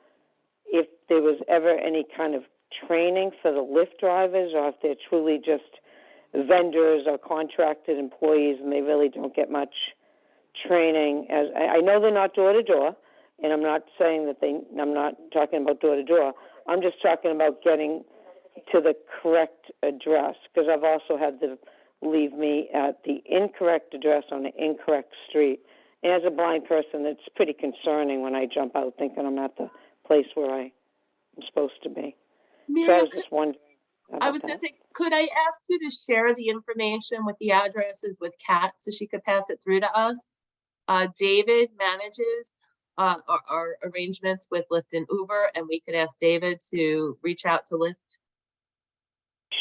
if there was ever any kind of training for the lift drivers, or if they're truly just vendors or contracted employees and they really don't get much training. As I know they're not door to door, And I'm not saying that I'm not talking about door to door. I'm just talking about getting to the correct address, because I've also had them leave me at the incorrect address on the incorrect street. And as a blind person, it's pretty concerning when I jump out thinking I'm at the place where I'm supposed to be. So I Miriam, was just wondering I about was gonna that. say, could I ask you to share the information with the addresses with Kat so she could pass it through to us? David manages our arrangements with Lyft and Uber, and we could ask David to reach out to Lyft.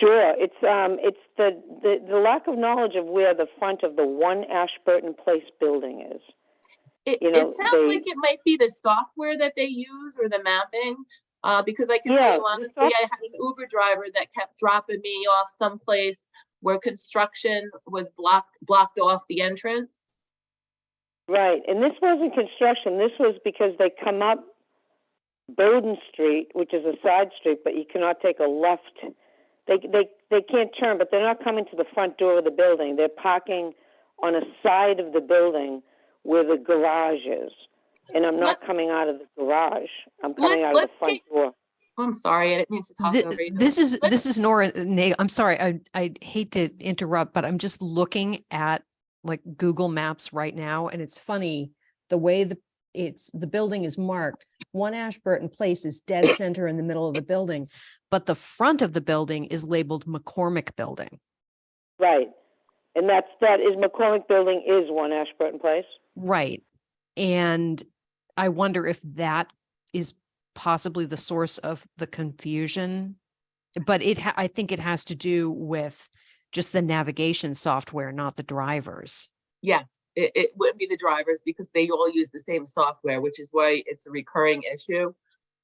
Sure, it's the lack of knowledge of where the front of the One Ashburton Place building is. It, You know, it sounds they- like it might be the software that they use or the mapping. Because I can tell Yeah, you the honestly, I had an Uber driver that kept dropping me off someplace where construction was blocked off the entrance. Right, and this wasn't construction, this was because they come up Bowden Street, which is a side street, but you cannot take a left. They can't turn, but they're not coming to the front door of the building. They're parking on a side of the building where the garage is. And I'm not coming out of the garage, I'm coming out of the Let's front door. I'm sorry, I didn't mean to talk over you. This Let's- is Nora Nagel. I'm sorry, I hate to interrupt, but I'm just looking at like Google Maps right now, and it's funny the way the building is marked. One Ashburton Place is dead center in the middle of the building, but the front of the building is labeled McCormick Building. Right, and that is McCormick Building is One Ashburton Place? Right. And I wonder if that is possibly the source of the confusion. But I think it has to do with just the navigation software, not the drivers. Yes, it would be the drivers because they all use the same software, which is why it's a recurring issue.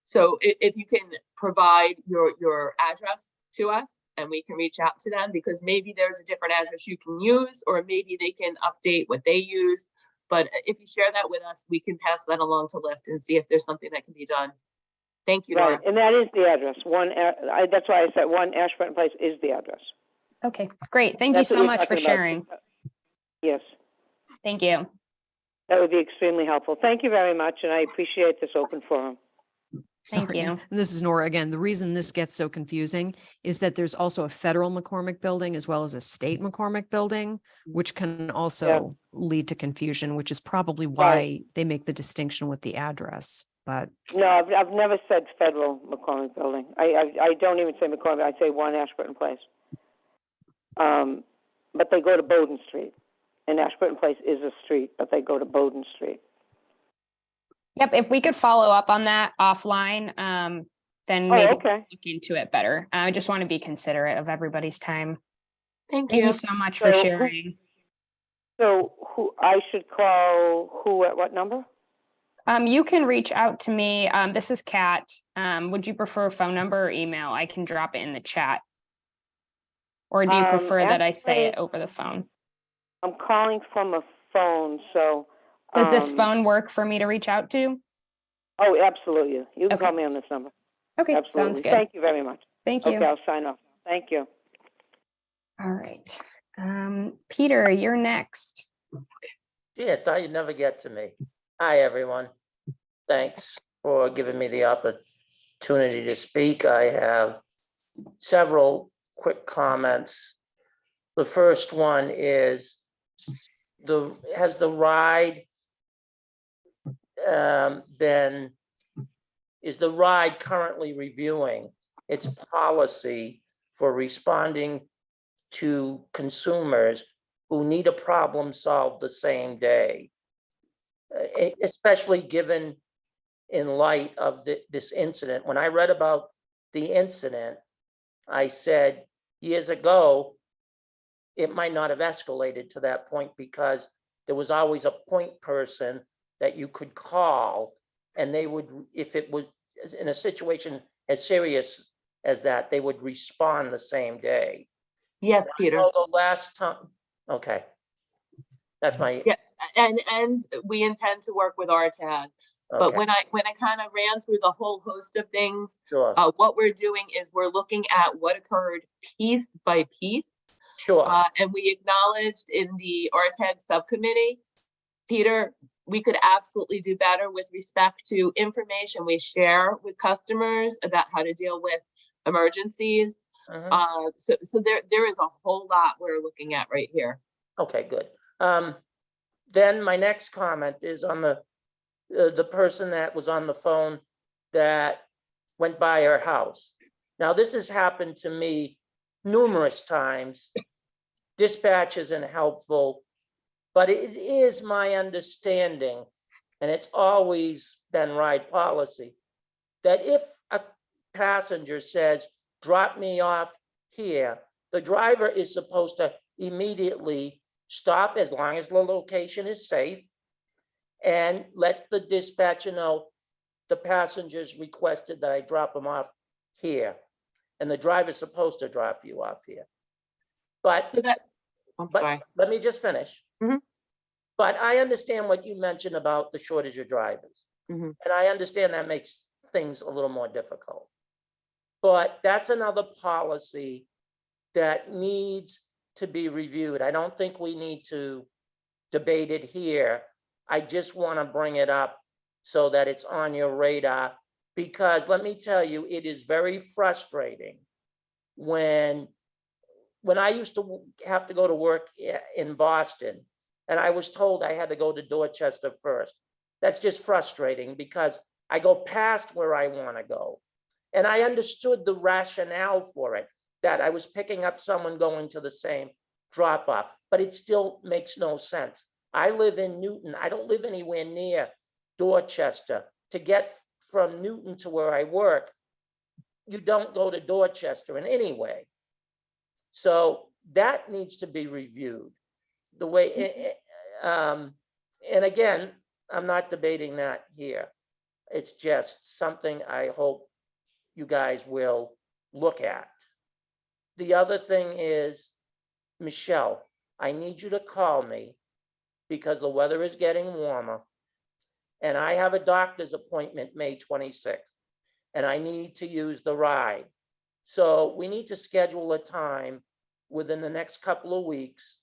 So if you can provide your address to us and we can reach out to them, because maybe there's a different address you can use, or maybe they can update what they use. But if you share that with us, we can pass that along to Lyft and see if there's something that can be done. Thank you, Nora. Right, and that is the address, that's why I said One Ashburton Place is the address. Okay, great. Thank That's you what so you're much for talking about. sharing. Yes, Thank you. that would be extremely helpful. Thank you very much, and I appreciate this open forum. Thank Sorry. you. And this is Nora again. The reason this gets so confusing is that there's also a federal McCormick Building as well as a state McCormick Building, which can also lead to confusion, which is probably why they make the distinction with the address. But No, I've never said federal McCormick Building. I don't even say McCormick, I say One Ashburton Place. But they go to Bowden Street, and Ashburton Place is a street, but they go to Bowden Street. Yep, if we could follow up on that offline, then Oh, maybe okay. look into it better. I just want to be considerate of everybody's time. Thank Thank you you. so much for So- sharing. So I should call who at what number? You can reach out to me. This is Kat. Would you prefer phone number or email? I can drop it in the chat. Or do you prefer that I say it actually- over the phone? I'm calling from a phone, so. Does this phone work for me to reach out to? Oh, absolutely. You can Okay. call me on this number. Okay, sounds Absolutely. good. Thank you very much. Thank you. Okay, I'll sign off. Thank you. All right. Peter, you're next. Yeah, I thought you'd never get to me. Hi, everyone. Thanks for giving me the opportunity to speak. I have several quick comments. The first one is has the ride is the ride currently reviewing its policy for responding to consumers who need a problem solved the same day? Especially given in light of this incident. When I read about the incident, I said years ago, it might not have escalated to that point because there was always a point person that you could call, and they would, if it was in a situation as serious as that, they would respond the same day. Yes, Peter. Oh, the last time, okay. That's my, Yeah, and we intend to work with RTAG. But okay, when I kind of ran through the whole host of things, sure, what we're doing is we're looking at what occurred piece by piece. sure, And we acknowledged in the RTAG subcommittee, Peter, we could absolutely do better with respect to information we share with customers about how to deal with emergencies. Mhm. So there is a whole lot we're looking at right here. Okay, good. Then my next comment is on the person that was on the phone that went by her house. Now, this has happened to me numerous times. Dispatch isn't helpful, but it is my understanding, and it's always been ride policy, that if a passenger says, drop me off here, the driver is supposed to immediately stop as long as the location is safe and let the dispatcher know the passenger's requested that I drop them off here. And the driver's supposed to drop you off here. But, So that, I'm but sorry. let me just finish. Mhm. But I understand what you mentioned about the shortage of drivers. Mhm. And I understand that makes things a little more difficult. But that's another policy that needs to be reviewed. I don't think we need to debate it here. I just want to bring it up so that it's on your radar, because let me tell you, it is very frustrating when I used to have to go to work in Boston and I was told I had to go to Dorchester first. That's just frustrating because I go past where I want to go. And I understood the rationale for it, that I was picking up someone going to the same drop off, but it still makes no sense. I live in Newton. I don't live anywhere near Dorchester. To get from Newton to where I work, you don't go to Dorchester in any way. So that needs to be reviewed. The way, and again, I'm not debating that here. It's just something I hope you guys will look at. The other thing is, Michelle, I need you to call me because the weather is getting warmer. And I have a doctor's appointment May 26th, and I need to use the ride. So we need to schedule a time within the next couple of weeks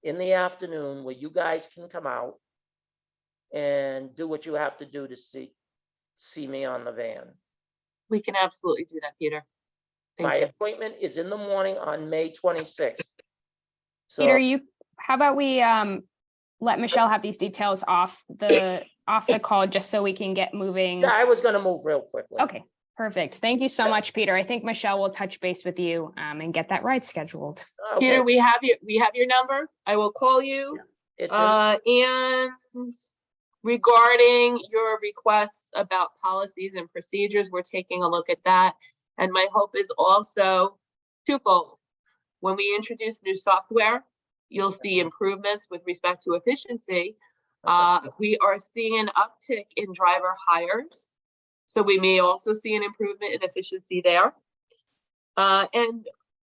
in the afternoon where you guys can come out and do what you have to do to see me on the van. We can absolutely do that, Peter. My Thank you. appointment is in the morning on May 26th. Peter, So how about we let Michelle have these details off the call just so we can get moving? yeah, I was gonna move real quickly. Okay, perfect. Thank you so much, Peter. I think Michelle will touch base with you and get that ride scheduled. Okay. Peter, we have your number. I will call you. It's in- And regarding your requests about policies and procedures, we're taking a look at that. And my hope is also twofold. When we introduce new software, you'll see improvements with respect to efficiency. We are seeing an uptick in driver hires, so we may also see an improvement in efficiency there. And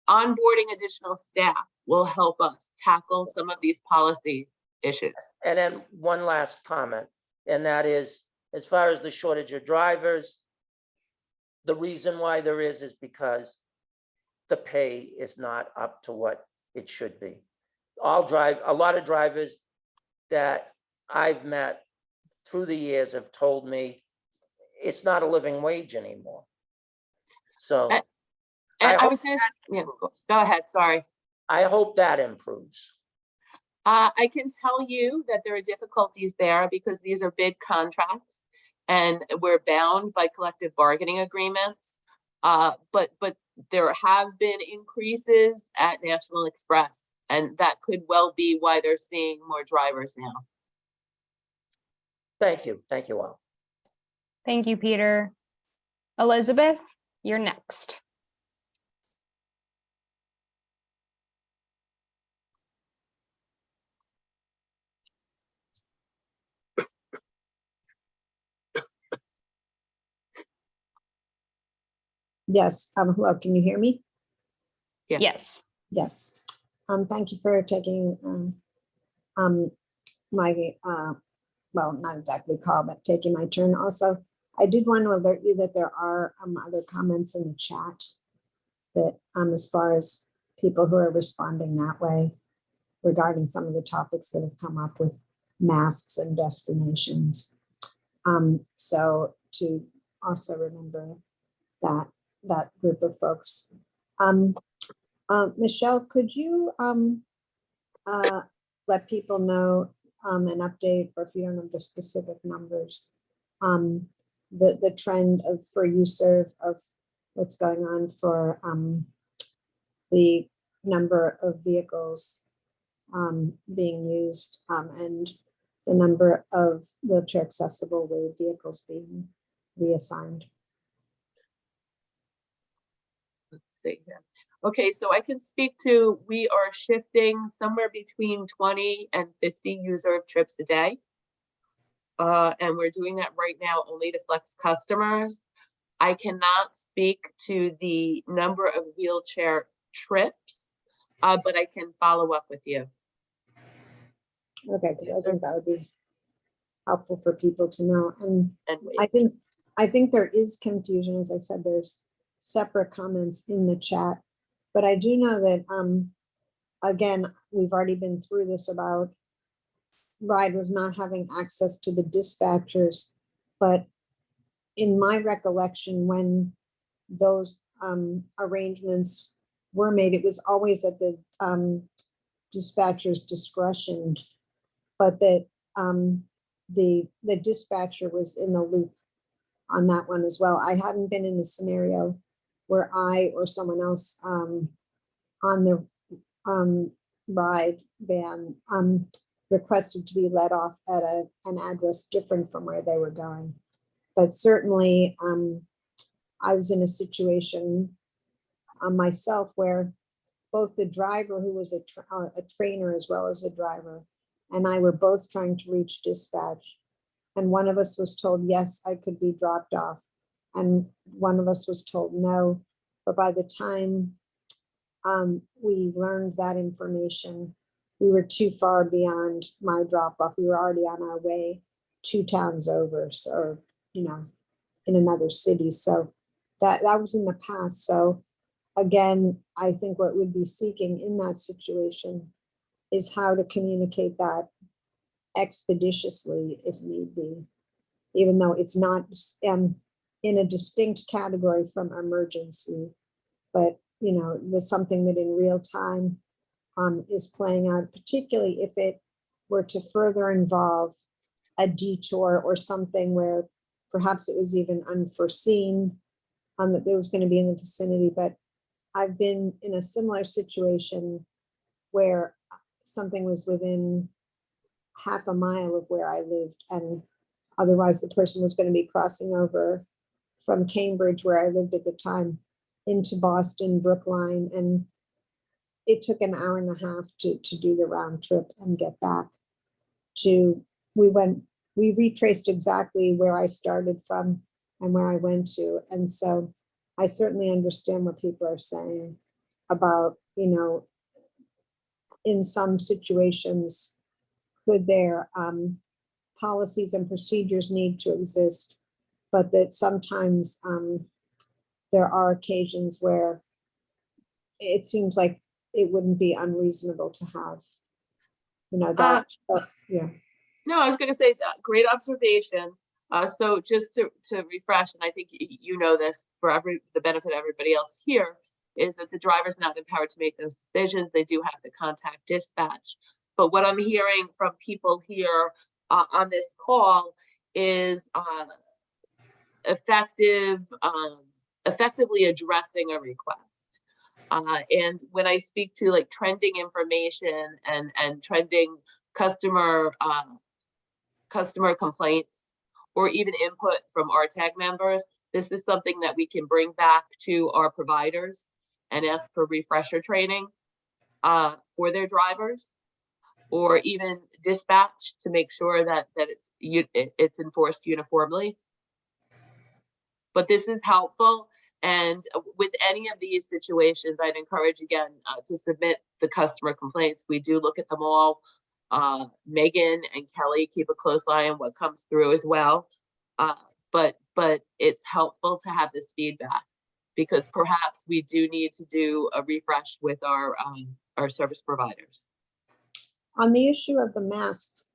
onboarding additional staff will help us tackle some of these policy issues. And then one last comment, and that is, as far as the shortage of drivers, the reason why there is because the pay is not up to what it should be. A lot of drivers that I've met through the years have told me it's not a living wage anymore. So And I I hope was gonna, yeah, go ahead, sorry. I hope that improves. I can tell you that there are difficulties there because these are bid contracts and we're bound by collective bargaining agreements. But there have been increases at National Express, and that could well be why they're seeing more drivers now. Thank you. Thank you all. Thank you, Peter. Elizabeth, you're next. Yes, hello, can you hear me? Yes. Yes. Thank you for taking my well, not exactly call, but taking my turn. Also, I did want to alert you that there are other comments in the chat that as far as people who are responding that way regarding some of the topics that have come up with masks and destinations. So to also remember that group of folks. Michelle, could you let people know an update, or if you don't know the specific numbers, the trend of for UServe of what's going on for the number of vehicles being used and the number of wheelchair accessible wave vehicles being reassigned? Let's see here. Okay, so I can speak to, we are shifting somewhere between 20 and 50 UServe trips a day. And we're doing that right now only to Flex customers. I cannot speak to the number of wheelchair trips, but I can follow up with you. Okay, because I think that would be helpful for people to know. And wait. I think there is confusion. As I said, there's separate comments in the chat, but I do know that again, we've already been through this about riders not having access to the dispatchers, but in my recollection, when those arrangements were made, it was always at the dispatcher's discretion, but that the dispatcher was in the loop on that one as well. I hadn't been in a scenario where I or someone else on the ride van requested to be let off at an address different from where they were going. But certainly I was in a situation myself where both the driver, who was a trainer as well as a driver, and I were both trying to reach dispatch. And one of us was told, yes, I could be dropped off. And one of us was told no. But by the time we learned that information, we were too far beyond my drop off. We were already on our way 2 towns over, so, you know, in another city. So that was in the past. So again, I think what we'd be seeking in that situation is how to communicate that expeditiously if need be, even though it's not in a distinct category from emergency, but you know, there's something that in real time is playing out, particularly if it were to further involve a detour or something where perhaps it was even unforeseen that there was going to be in the vicinity. But I've been in a similar situation where something was within half a mile of where I lived, and otherwise the person was going to be crossing over from Cambridge, where I lived at the time, into Boston, Brookline, and it took an hour and a half to do the round trip and get back to, we retraced exactly where I started from and where I went to. And so I certainly understand what people are saying about, you know, in some situations, could their policies and procedures need to exist, but that sometimes there are occasions where it seems like it wouldn't be unreasonable to have, you know, that, yeah. No, I was going to say great observation. So just to refresh, and I think you know this for the benefit of everybody else here, is that the driver's not empowered to make those decisions. They do have to contact dispatch. But what I'm hearing from people here on this call is effectively addressing a request. And when I speak to like trending information and trending customer complaints, or even input from RTAG members, this is something that we can bring back to our providers and ask for refresher training for their drivers, or even dispatch to make sure that it's enforced uniformly. But this is helpful. And with any of these situations, I'd encourage again to submit the customer complaints. We do look at them all. Megan and Kelly keep a close eye on what comes through as well. But it's helpful to have this feedback, because perhaps we do need to do a refresh with our service providers. On the issue of the masks,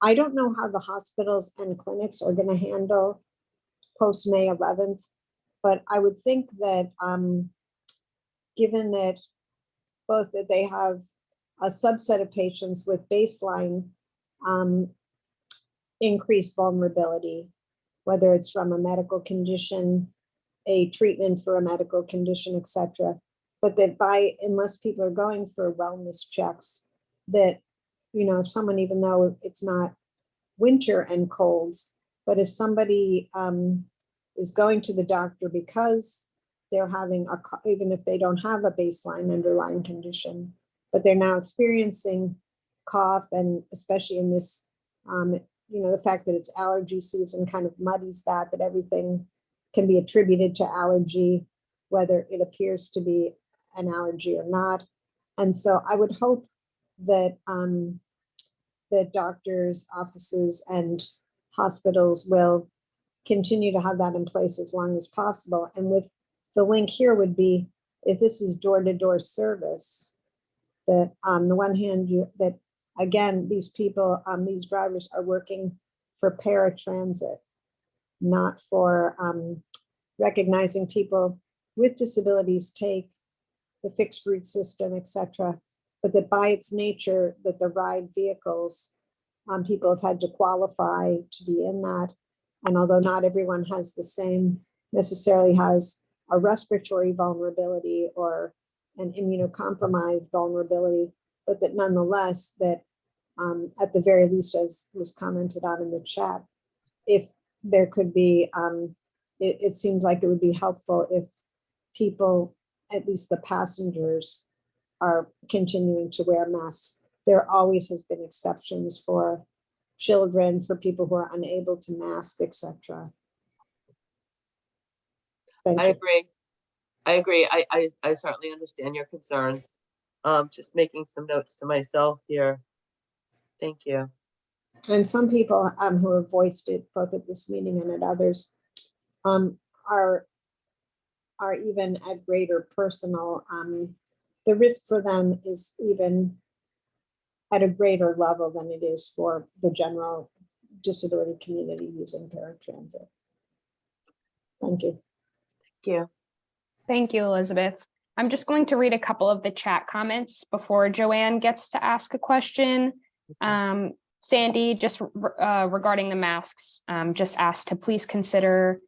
I don't know how the hospitals and clinics are gonna handle post-May 11th, but I would think that, given that both that they have a subset of patients with baseline increased vulnerability, whether it's from a medical condition, a treatment for a medical condition, et cetera, but that unless people are going for wellness checks, that, if someone, even though it's not winter and colds, but if somebody is going to the doctor because they're having even if they don't have a baseline underlying condition, but they're now experiencing cough, and especially in this, the fact that it's allergy season kind of muddies that everything can be attributed to allergy, whether it appears to be an allergy or not. And so I would hope that that doctors' offices and hospitals will continue to have that in place as long as possible. And with the link here would be, if this is door-to-door service, that on the one hand, that again, these people, these drivers are working for paratransit, not for recognizing people with disabilities take the fixed route system, et cetera, but that by its nature, that the ride vehicles, people have had to qualify to be in that. And although not everyone has necessarily has a respiratory vulnerability or an immunocompromised vulnerability, but that nonetheless, that at the very least, as was commented on in the chat, if there could be, it seems like it would be helpful if people, at least the passengers, are continuing to wear masks. There always has been exceptions for children, for people who are unable to mask, etc. Thank I you. agree. I certainly understand your concerns. Just making some notes to myself here. Thank you. And some people who have voiced it both at this meeting and at others are even at greater personal. The risk for them is even at a greater level than it is for the general disability community using paratransit. Thank you. Thank you. Thank you, Elizabeth. I'm just going to read a couple of the chat comments before Joanne gets to ask a question. Sandy, just regarding the masks, just asked to please consider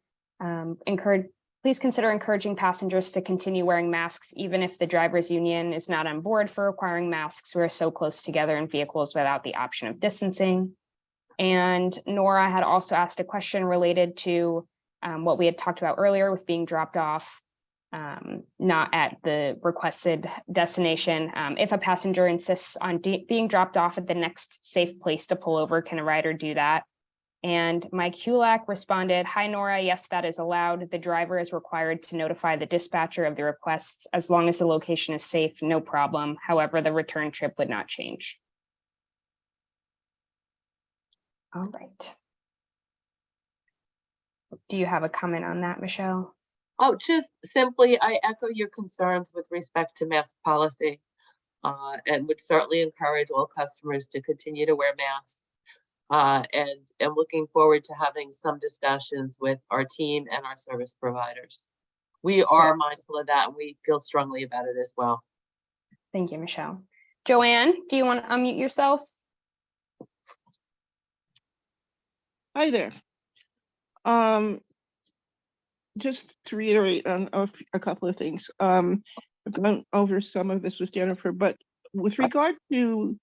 encouraging passengers to continue wearing masks, even if the drivers' union is not on board for requiring masks. We're so close together in vehicles without the option of distancing. And Nora had also asked a question related to what we had talked about earlier with being dropped off, not at the requested destination. If a passenger insists on being dropped off at the next safe place to pull over, can a rider do that? And Mike Hulak responded, "Hi, Nora. Yes, that is allowed. The driver is required to notify the dispatcher of the requests. As long as the location is safe, no problem. However, the return trip would not change." All right. Do you have a comment on that, Michelle? Oh, just simply, I echo your concerns with respect to mask policy, and would certainly encourage all customers to continue to wear masks. And looking forward to having some discussions with our team and our service providers. We are mindful of that, and we feel strongly about it as well. Thank you, Michelle. Joanne, do you want to unmute yourself? Hi there. Just to reiterate on a couple of things. I've gone over some of this with Jennifer, but with regard to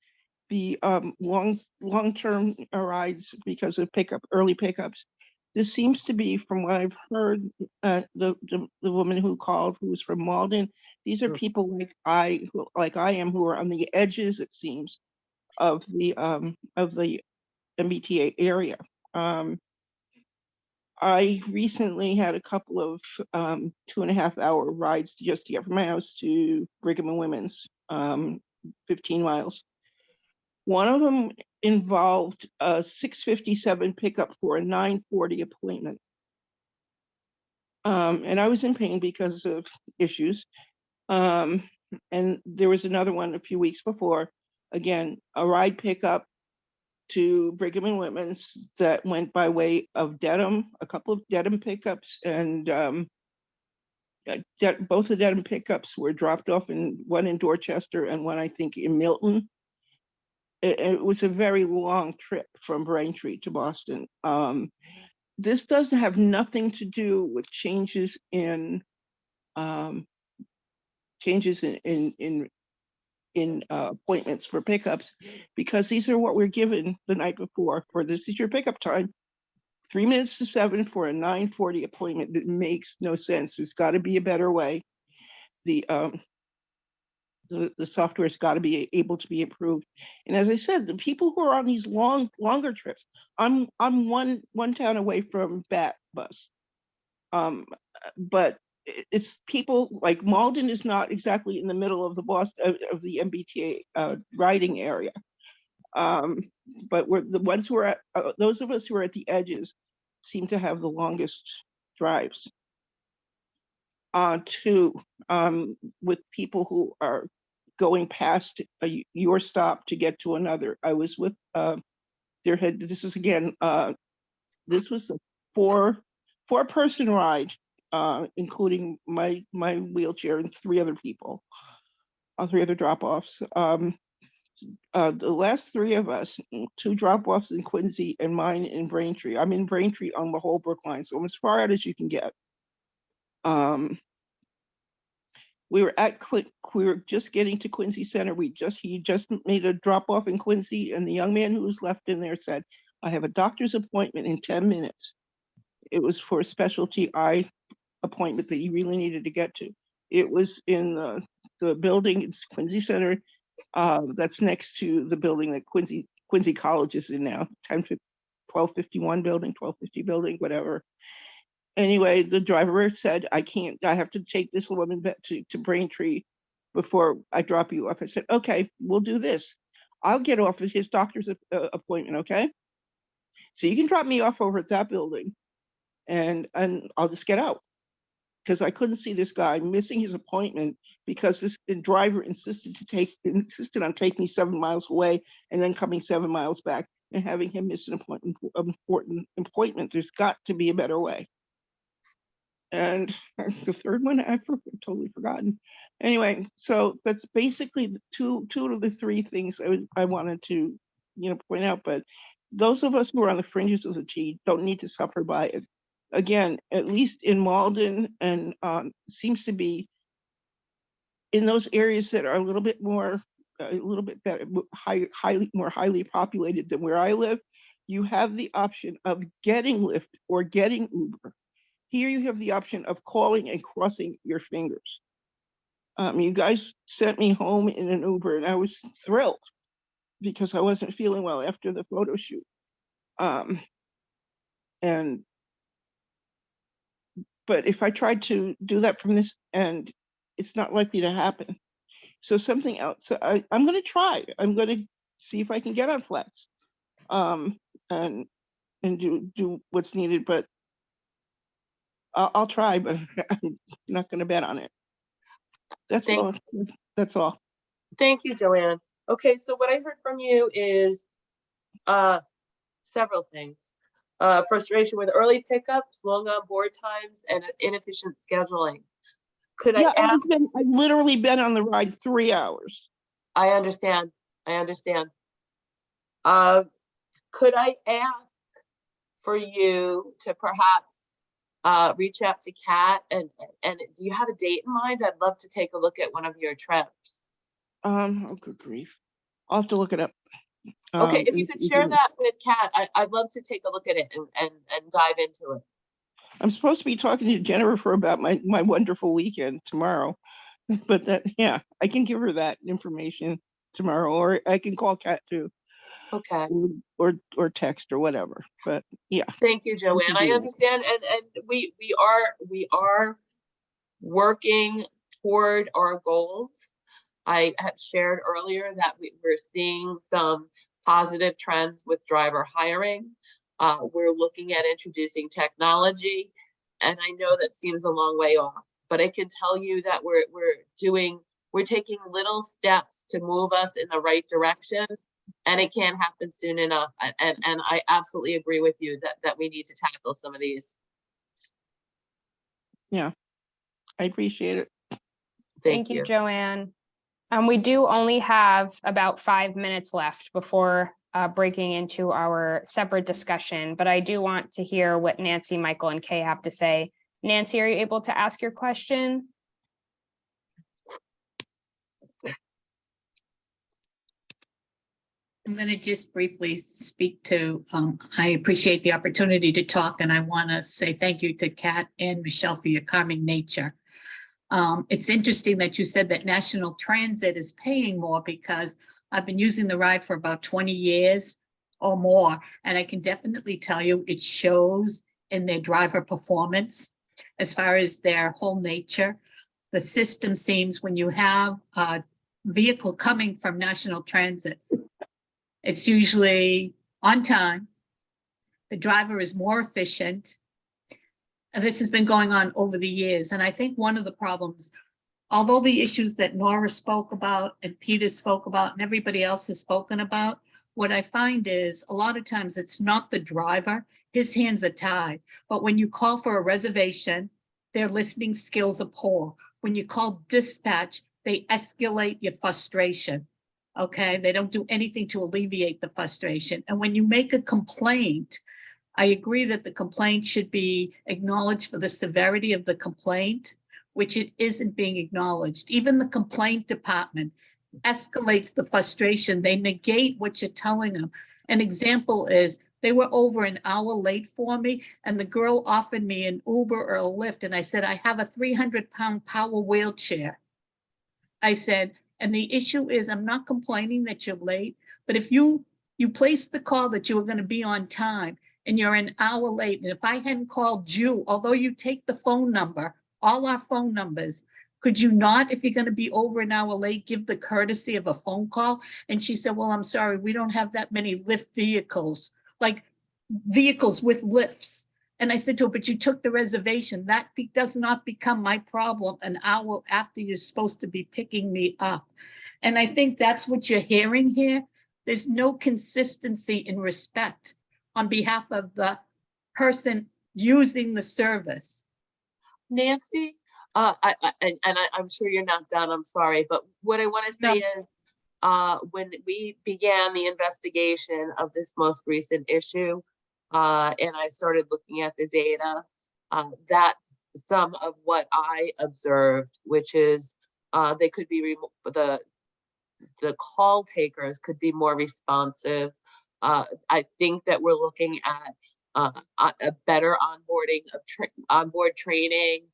the long-term rides because of early pickups, this seems to be, from what I've heard, the woman who called, who was from Malden. These are people like I am, who are on the edges, it seems, of the MBTA area. I recently had a couple of 2.5-hour rides just to get from my house to Brigham and Women's, 15 miles. One of them involved a 6:57 pickup for a 9:40 appointment. And I was in pain because of issues. And there was another one a few weeks before again, a ride pickup to Brigham and Women's that went by way of Dedham, a couple of Dedham pickups, and both the Dedham pickups were dropped off, in one in Dorchester and one, I think, in Milton. It was a very long trip from Braintree to Boston. This does have nothing to do with changes in appointments for pickups, because these are what we're given the night before. For this is your pickup time, 3 minutes to 7 for a 9:40 appointment. That makes no sense. There's got to be a better way. The software's got to be able to be improved. And as I said, the people who are on these longer trips, I'm one town away from Bat Bus, but it's people like Malden is not exactly in the middle of the Boston of the MBTA riding area, but we're the ones who are at those of us who are at the edges seem to have the longest drives. With people who are going past your stop to get to another. I was with this is again this was a four-person ride, including my wheelchair and 3 other people, 3 other drop-offs. The last 3 of us, 2 drop-offs in Quincy and mine in Braintree. I'm in Braintree on the Holbrook line, so I'm as far out as you can get. We were just getting to Quincy Center. He just made a drop off in Quincy, and the young man who was left in there said, "I have a doctor's appointment in 10 minutes." It was for a specialty eye appointment that he really needed to get to. It was in the building, it's Quincy Center, that's next to the building that Quincy College is in now, 1251 building, 1250 building, whatever. Anyway, the driver said, I have to take this woman back to Braintree before I drop you off. I said, okay, we'll do this. I'll get off at his doctor's appointment, okay? So you can drop me off over at that building and I'll just get out. Because I couldn't see this guy missing his appointment because the driver insisted on taking me 7 miles away and then coming 7 miles back and having him miss an important appointment. There's got to be a better way. And the third one I've totally forgotten. Anyway, so that's basically the two of the 3 things I wanted to point out. But those of us who are on the fringes of the T don't need to suffer by it. Again, at least in Malden and seems to be in those areas that are a little bit better, more highly populated than where I live, you have the option of getting Lyft or getting Uber. Here you have the option of calling and crossing your fingers. You guys sent me home in an Uber and I was thrilled because I wasn't feeling well after the photo shoot. But if I tried to do that from this end, it's not likely to happen. So something else, so I'm gonna try. I'm gonna see if I can get on Flex and do what's needed, but I'll try, but I'm not going to bet on it. That's all. That's all. Thank you, Joanne. Okay, so what I heard from you is several things. Frustration with early pickups, long on board times, and inefficient scheduling. Could I ask? I've literally been on the ride 3 hours. I understand. Could I ask for you to perhaps reach out to Kat and do you have a date in mind? I'd love to take a look at one of your trips. Oh, good grief. I'll have to look it up. Okay, if you could share that with Kat, I'd love to take a look at it and dive into it. I'm supposed to be talking to Jennifer about my wonderful weekend tomorrow, but yeah, I can give her that information tomorrow, or I can call Kat too. Okay. Or text or whatever, but yeah. Thank you, Joanne. I understand, and we are working toward our goals. I have shared earlier that we're seeing some positive trends with driver hiring. We're looking at introducing technology, and I know that seems a long way off, but I can tell you that we're doing we're taking little steps to move us in the right direction, and it can't happen soon enough. And I absolutely agree with you that we need to tackle some of these. Yeah, I appreciate it. Thank you, Joanne. We do only have about 5 minutes left before breaking into our separate discussion, but I do want to hear what Nancy, Michael, and Kay have to say. Nancy, are you able to ask your question? I'm going to just briefly speak to, I appreciate the opportunity to talk, and I want to say thank you to Kat and Michelle for your calming nature. It's interesting that you said that National Transit is paying more, because I've been using the ride for about 20 years or more, and I can definitely tell you it shows in their driver performance as far as their whole nature. The system seems, when you have a vehicle coming from National Transit, it's usually on time. The driver is more efficient. And this has been going on over the years. And I think one of the problems, although the issues that Nora spoke about and Peter spoke about and everybody else has spoken about, what I find is a lot of times it's not the driver, his hands are tied. But when you call for a reservation, their listening skills are poor. When you call dispatch, they escalate your frustration. Okay, they don't do anything to alleviate the frustration. And when you make a complaint, I agree that the complaint should be acknowledged for the severity of the complaint, which it isn't being acknowledged. Even the complaint department escalates the frustration. They negate what you're telling them. An example is they were over an hour late for me, and the girl offered me an Uber or a Lyft, and I said, I have a 300-pound power wheelchair. I said, and the issue is, I'm not complaining that you're late, but if you placed the call that you were going to be on time and you're an hour late, and if I hadn't called you, although you take the phone number, all our phone numbers, could you not, if you're going to be over an hour late, give the courtesy of a phone call? And she said, well, I'm sorry, we don't have that many Lyft vehicles, like vehicles with lifts. And I said to her, but you took the reservation. That does not become my problem an hour after you're supposed to be picking me up. And I think that's what you're hearing here. There's no consistency in respect on behalf of the person using the service. Nancy, I'm sure you're not done, I'm sorry, but what I want to say is, when we began the investigation of this most recent issue, and I started looking at the data, that's some of what I observed, which is they could be the call takers could be more responsive. I think that we're looking at a better onboarding of onboard training,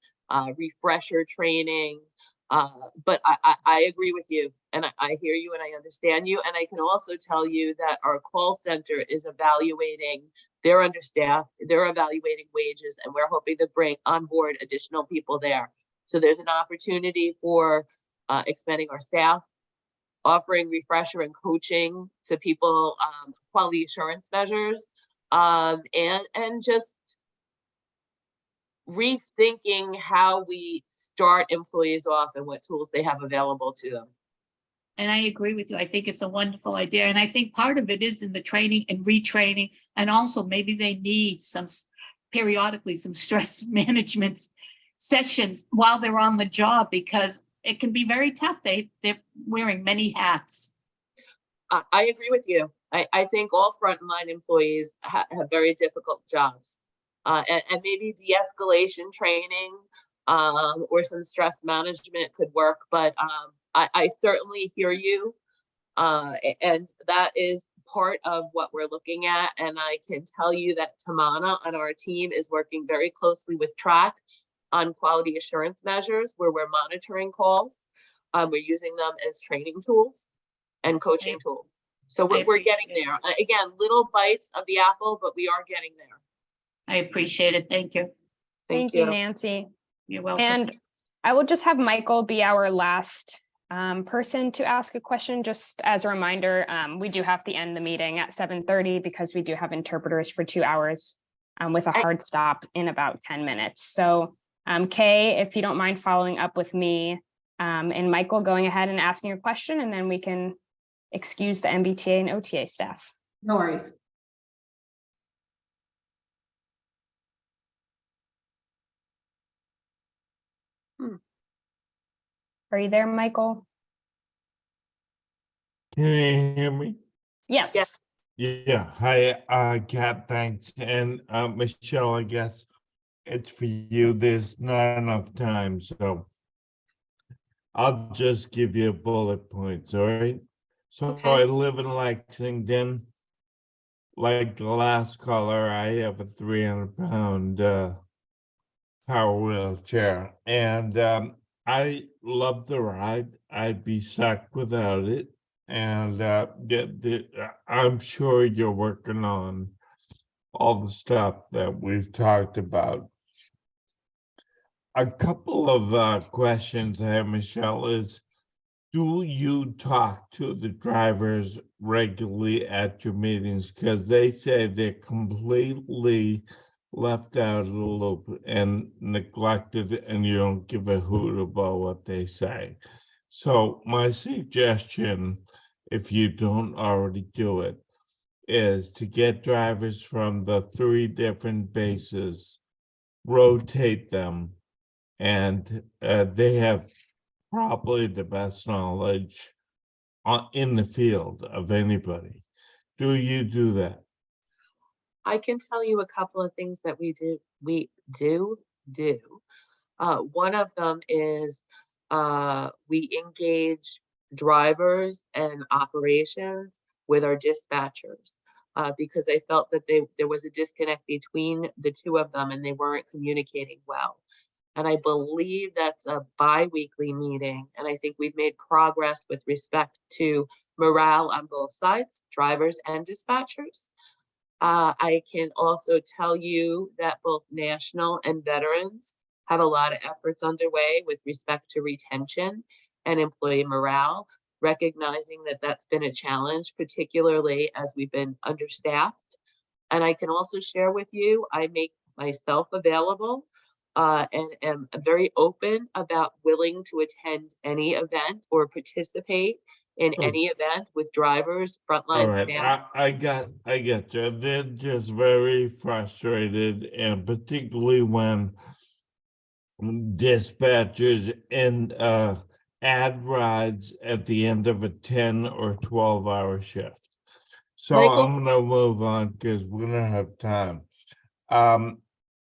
refresher training. But I agree with you, and I hear you and I understand you. And I can also tell you that our call center is evaluating, they're understaffed, they're evaluating wages, and we're hoping to bring on board additional people there. So there's an opportunity for expanding our staff, offering refresher and coaching to people, quality assurance measures, and just rethinking how we start employees off and what tools they have available to them. And I agree with you. I think it's a wonderful idea. And I think part of it is in the training and retraining. And also maybe they need some periodically some stress management sessions while they're on the job, because it can be very tough. They're wearing many hats. I agree with you. I think all frontline employees have very difficult jobs. And maybe de-escalation training or some stress management could work, but I certainly hear you. And that is part of what we're looking at. And I can tell you that Tamana on our team is working very closely with TRAC on quality assurance measures where we're monitoring calls. We're using them as training tools and coaching tools. So we're getting there. Again, little bites of the apple, but we are getting there. I appreciate it. Thank you. Thank you, Nancy. You're welcome. And I will just have Michael be our last person to ask a question. Just as a reminder, we do have to end the meeting at 7:30 because we do have interpreters for 2 hours with a hard stop in about 10 minutes. So Kay, if you don't mind following up with me And Michael, going ahead and asking your question, and then we can excuse the MBTA and OTA staff. No worries. Are you there, Michael? Can you hear me? Yes. Yeah, hi, Kat, thanks. And Michelle, I guess it's for you. There's not enough time, so I'll just give you bullet points, all right? So Okay. I live in Lexington. Like the last caller, I have a 300-pound power wheelchair, and I love the ride. I'd be stuck without it. And I'm sure you're working on all the stuff that we've talked about. A couple of questions I have, Michelle, is do you talk to the drivers regularly at your meetings? Because they say they're completely left out of the loop and neglected, and you don't give a hoot about what they say. So my suggestion, if you don't already do it, is to get drivers from the 3 different bases, rotate them, and they have probably the best knowledge in the field of anybody. Do you do that? I can tell you a couple of things that we do. One of them is we engage drivers and operations with our dispatchers because I felt that there was a disconnect between the two of them and they weren't communicating well. And I believe that's a bi-weekly meeting. And I think we've made progress with respect to morale on both sides, drivers and dispatchers. I can also tell you that both national and veterans have a lot of efforts underway with respect to retention and employee morale, recognizing that that's been a challenge, particularly as we've been understaffed. And I can also share with you, I make myself available and am very open about willing to attend any event or participate in any event with drivers, All frontline right, staff. I get you. They're just very frustrated, and particularly when dispatchers and add rides at the end of a 10 or 12-hour shift. So Michael? I'm gonna move on because we're gonna have time.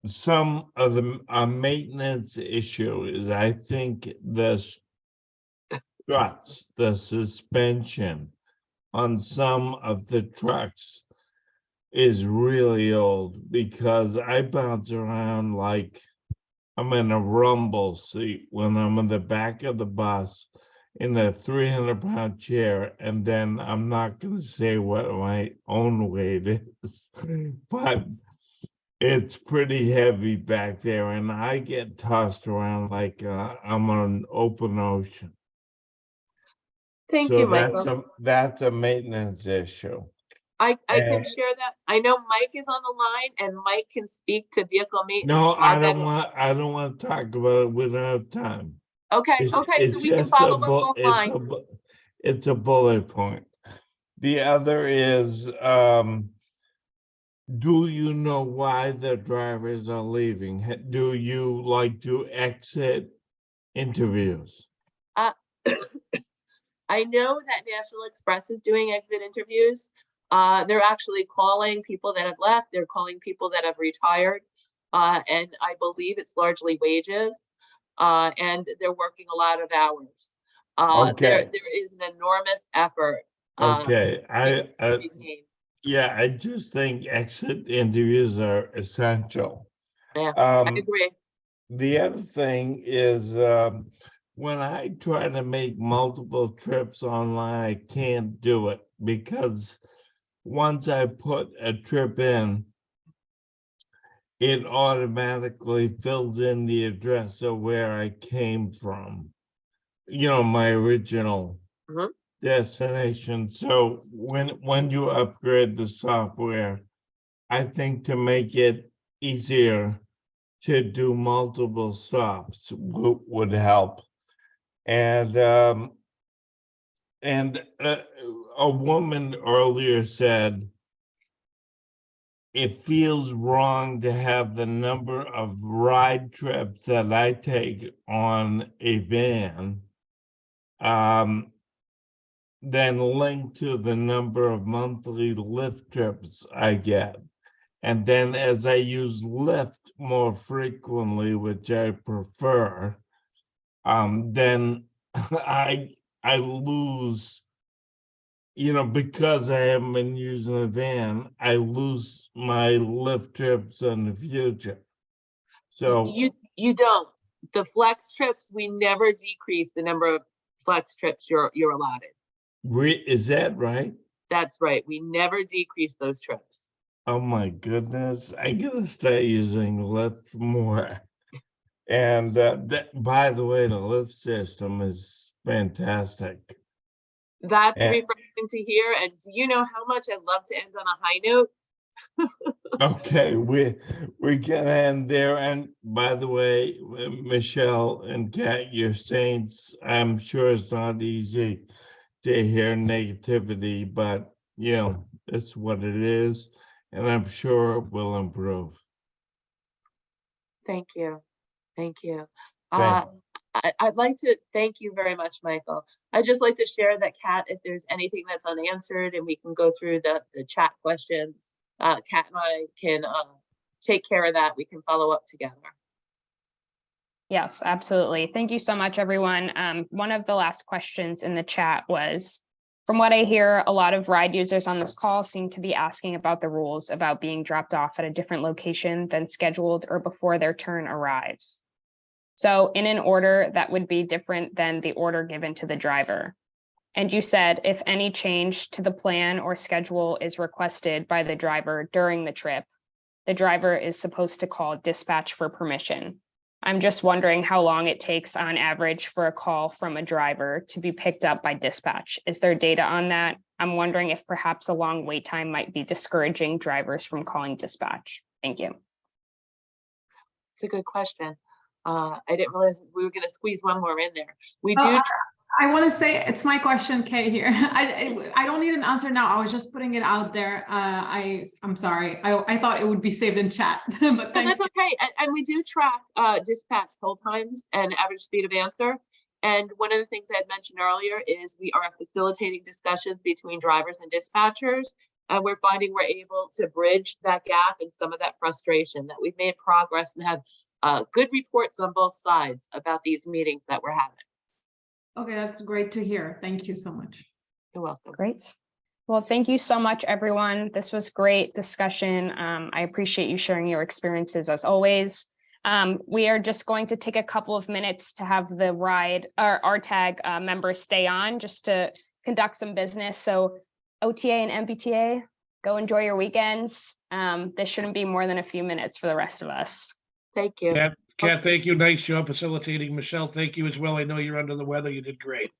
Some of the maintenance issue is, I think, the struts, the suspension on some of the trucks is really old, because I bounce around like I'm in a rumble seat when I'm in the back of the bus in a 300-pound chair, and then I'm not going to say what my own weight is, but it's pretty heavy back there, and I get tossed around like I'm on an open ocean. Thank So you, Michael. that's a maintenance issue. I can And- share that. I know Mike is on the line and Mike can speak to vehicle maintenance. No, I on don't that- want to talk about it. We don't have time. Okay, so we can just follow a up offline. It's a bullet point. The other is, do you know why the drivers are leaving? Do you like do exit interviews? I know that National Express is doing exit interviews. They're actually calling people that have left. They're calling people that have retired. And I believe it's largely wages. And they're working a lot of hours. Okay. There is an enormous effort. Okay, to retain. yeah, I just think exit interviews are essential. Yeah, I Um, agree. The other thing is, when I try to make multiple trips online, I can't do it because once I put a trip in, it automatically fills in the address of where I came from. You know, my original destination. So when you upgrade the software, I think to make it easier to do multiple stops would help. And a woman earlier said, it feels wrong to have the number of ride trips that I take on a van then linked to the number of monthly Lyft trips I get. And then as I use Lyft more frequently, which I prefer, then I lose, because I haven't been using a van, I lose my Lyft trips in the future. So You don't. The flex trips, we never decrease the number of flex trips you're allotted. is that right? That's right. We never decrease those trips. Oh my goodness, I gotta start using Lyft more. And by the way, the Lyft system is fantastic. That's And- refreshing to hear. And do you know how much I'd love to end on a high note? Okay, we can end there. And by the way, Michelle and Kat, you're saints. I'm sure it's not easy to hear negativity, but it's what it is, and I'm sure it will improve. Thank you. Thank you. Thank I'd like to thank you very much, Michael. I'd just like to share that, Kat, if there's anything that's unanswered and we can go through the chat questions, Kat and I can take care of that. We can follow up together. Yes, absolutely. Thank you so much, everyone. One of the last questions in the chat was, from what I hear, a lot of ride users on this call seem to be asking about the rules about being dropped off at a different location than scheduled or before their turn arrives. So in an order that would be different than the order given to the driver. And you said if any change to the plan or schedule is requested by the driver during the trip, the driver is supposed to call dispatch for permission. I'm just wondering how long it takes on average for a call from a driver to be picked up by dispatch. Is there data on that? I'm wondering if perhaps a long wait time might be discouraging drivers from calling dispatch. Thank you. It's a good question. I didn't realize we were going to squeeze one more in there. We do. Oh, I want to say it's my question, Kay, here. I don't need an answer now. I was just putting it out there. I'm sorry. I thought it would be saved in chat, but No, thanks. that's okay. And we do track dispatch hold times and average speed of answer. And one of the things I had mentioned earlier is we are facilitating discussions between drivers and dispatchers. And we're finding we're able to bridge that gap and some of that frustration, that we've made progress and have good reports on both sides about these meetings that we're having. Okay, that's great to hear. Thank you so much. You're welcome. Great. Well, thank you so much, everyone. This was great discussion. I appreciate you sharing your experiences as always. We are just going to take a couple of minutes to have the RTAG members stay on just to conduct some business. So OTA and MBTA, go enjoy your weekends. This shouldn't be more than a few minutes for the rest of us. Thank you. Kat, thank you. Nice job facilitating. Michelle, thank you as well. I know you're under the weather. You did great.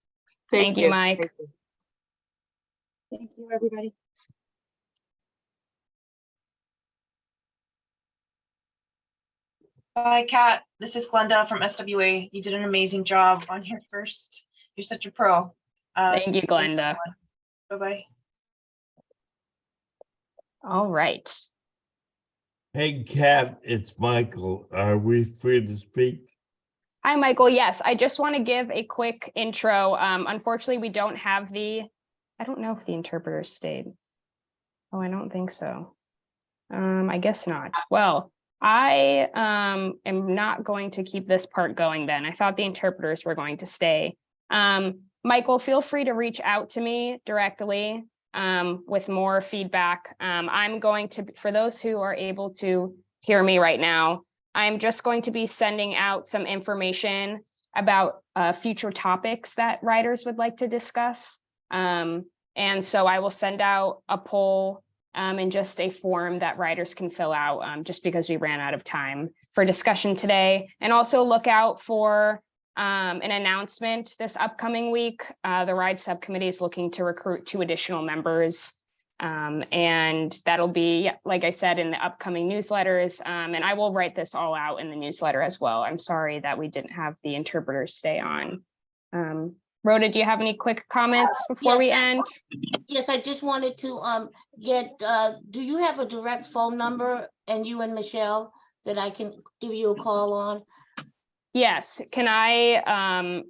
Thank you, Mike. Thank you. Thank you, everybody. Hi, Kat. This is Glenda from SWA. You did an amazing job on here first. You're such a pro. Thank you, Glenda. Bye-bye. All right. Hey, Kat, it's Michael. Are we free to speak? Hi, Michael. Yes, I just want to give a quick intro. Unfortunately, we don't have I don't know if the interpreter stayed. Oh, I don't think so. I guess not. Well, I am not going to keep this part going then. I thought the interpreters were going to stay. Michael, feel free to reach out to me directly with more feedback. I'm going to, for those who are able to hear me right now, I'm just going to be sending out some information about future topics that riders would like to discuss. And so I will send out a poll and just a form that riders can fill out just because we ran out of time for discussion today. And also look out for an announcement this upcoming week. The RIDE subcommittee is looking to recruit 2 additional members. And that'll be, like I said, in the upcoming newsletters. And I will write this all out in the newsletter as well. I'm sorry that we didn't have the interpreters stay on. Rhoda, do you have any quick comments before we Yes, end? Yes, I just wanted to do you have a direct phone number and you and Michelle that I can give you a call on? Yes, can I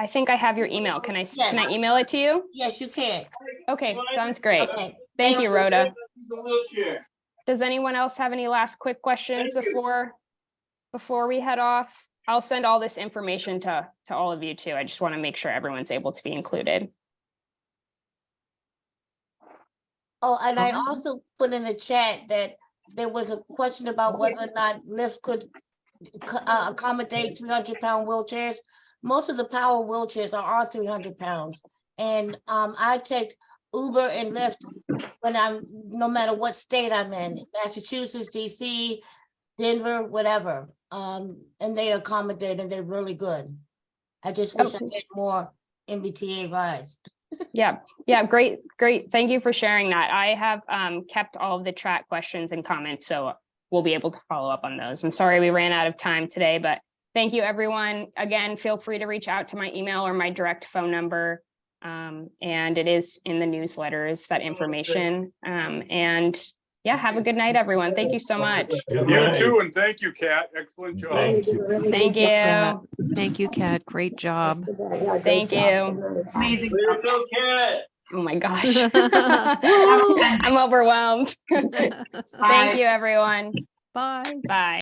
think I have your email. Can I Yes. email it to you? Yes, you can. Okay, sounds great. Okay. Thank you, Rhoda. Does anyone else have any last quick questions before we head off? I'll send all this information to all of you too. I just want to make sure everyone's able to be included. Oh, and I also put in the chat that there was a question about whether or not Lyft could accommodate 300-pound wheelchairs. Most of the power wheelchairs are 300 pounds. And I take Uber and Lyft when no matter what state I'm in, Massachusetts, DC, Denver, whatever. And they accommodate and they're really good. I just wish I get more MBTA rides. Yeah, great. Thank you for sharing that. I have kept all of the chat questions and comments, so we'll be able to follow up on those. I'm sorry we ran out of time today, but thank you, everyone. Again, feel free to reach out to my email or my direct phone number. And it is in the newsletters, that information. And yeah, have a good night, everyone. Thank you so much. Good You night. too, and thank you, Kat. Excellent job. Thank you. Thank you. Thank you, Kat. Great job. Thank you. Amazing. Oh my gosh. I'm overwhelmed. Thank you, everyone. Bye. Bye.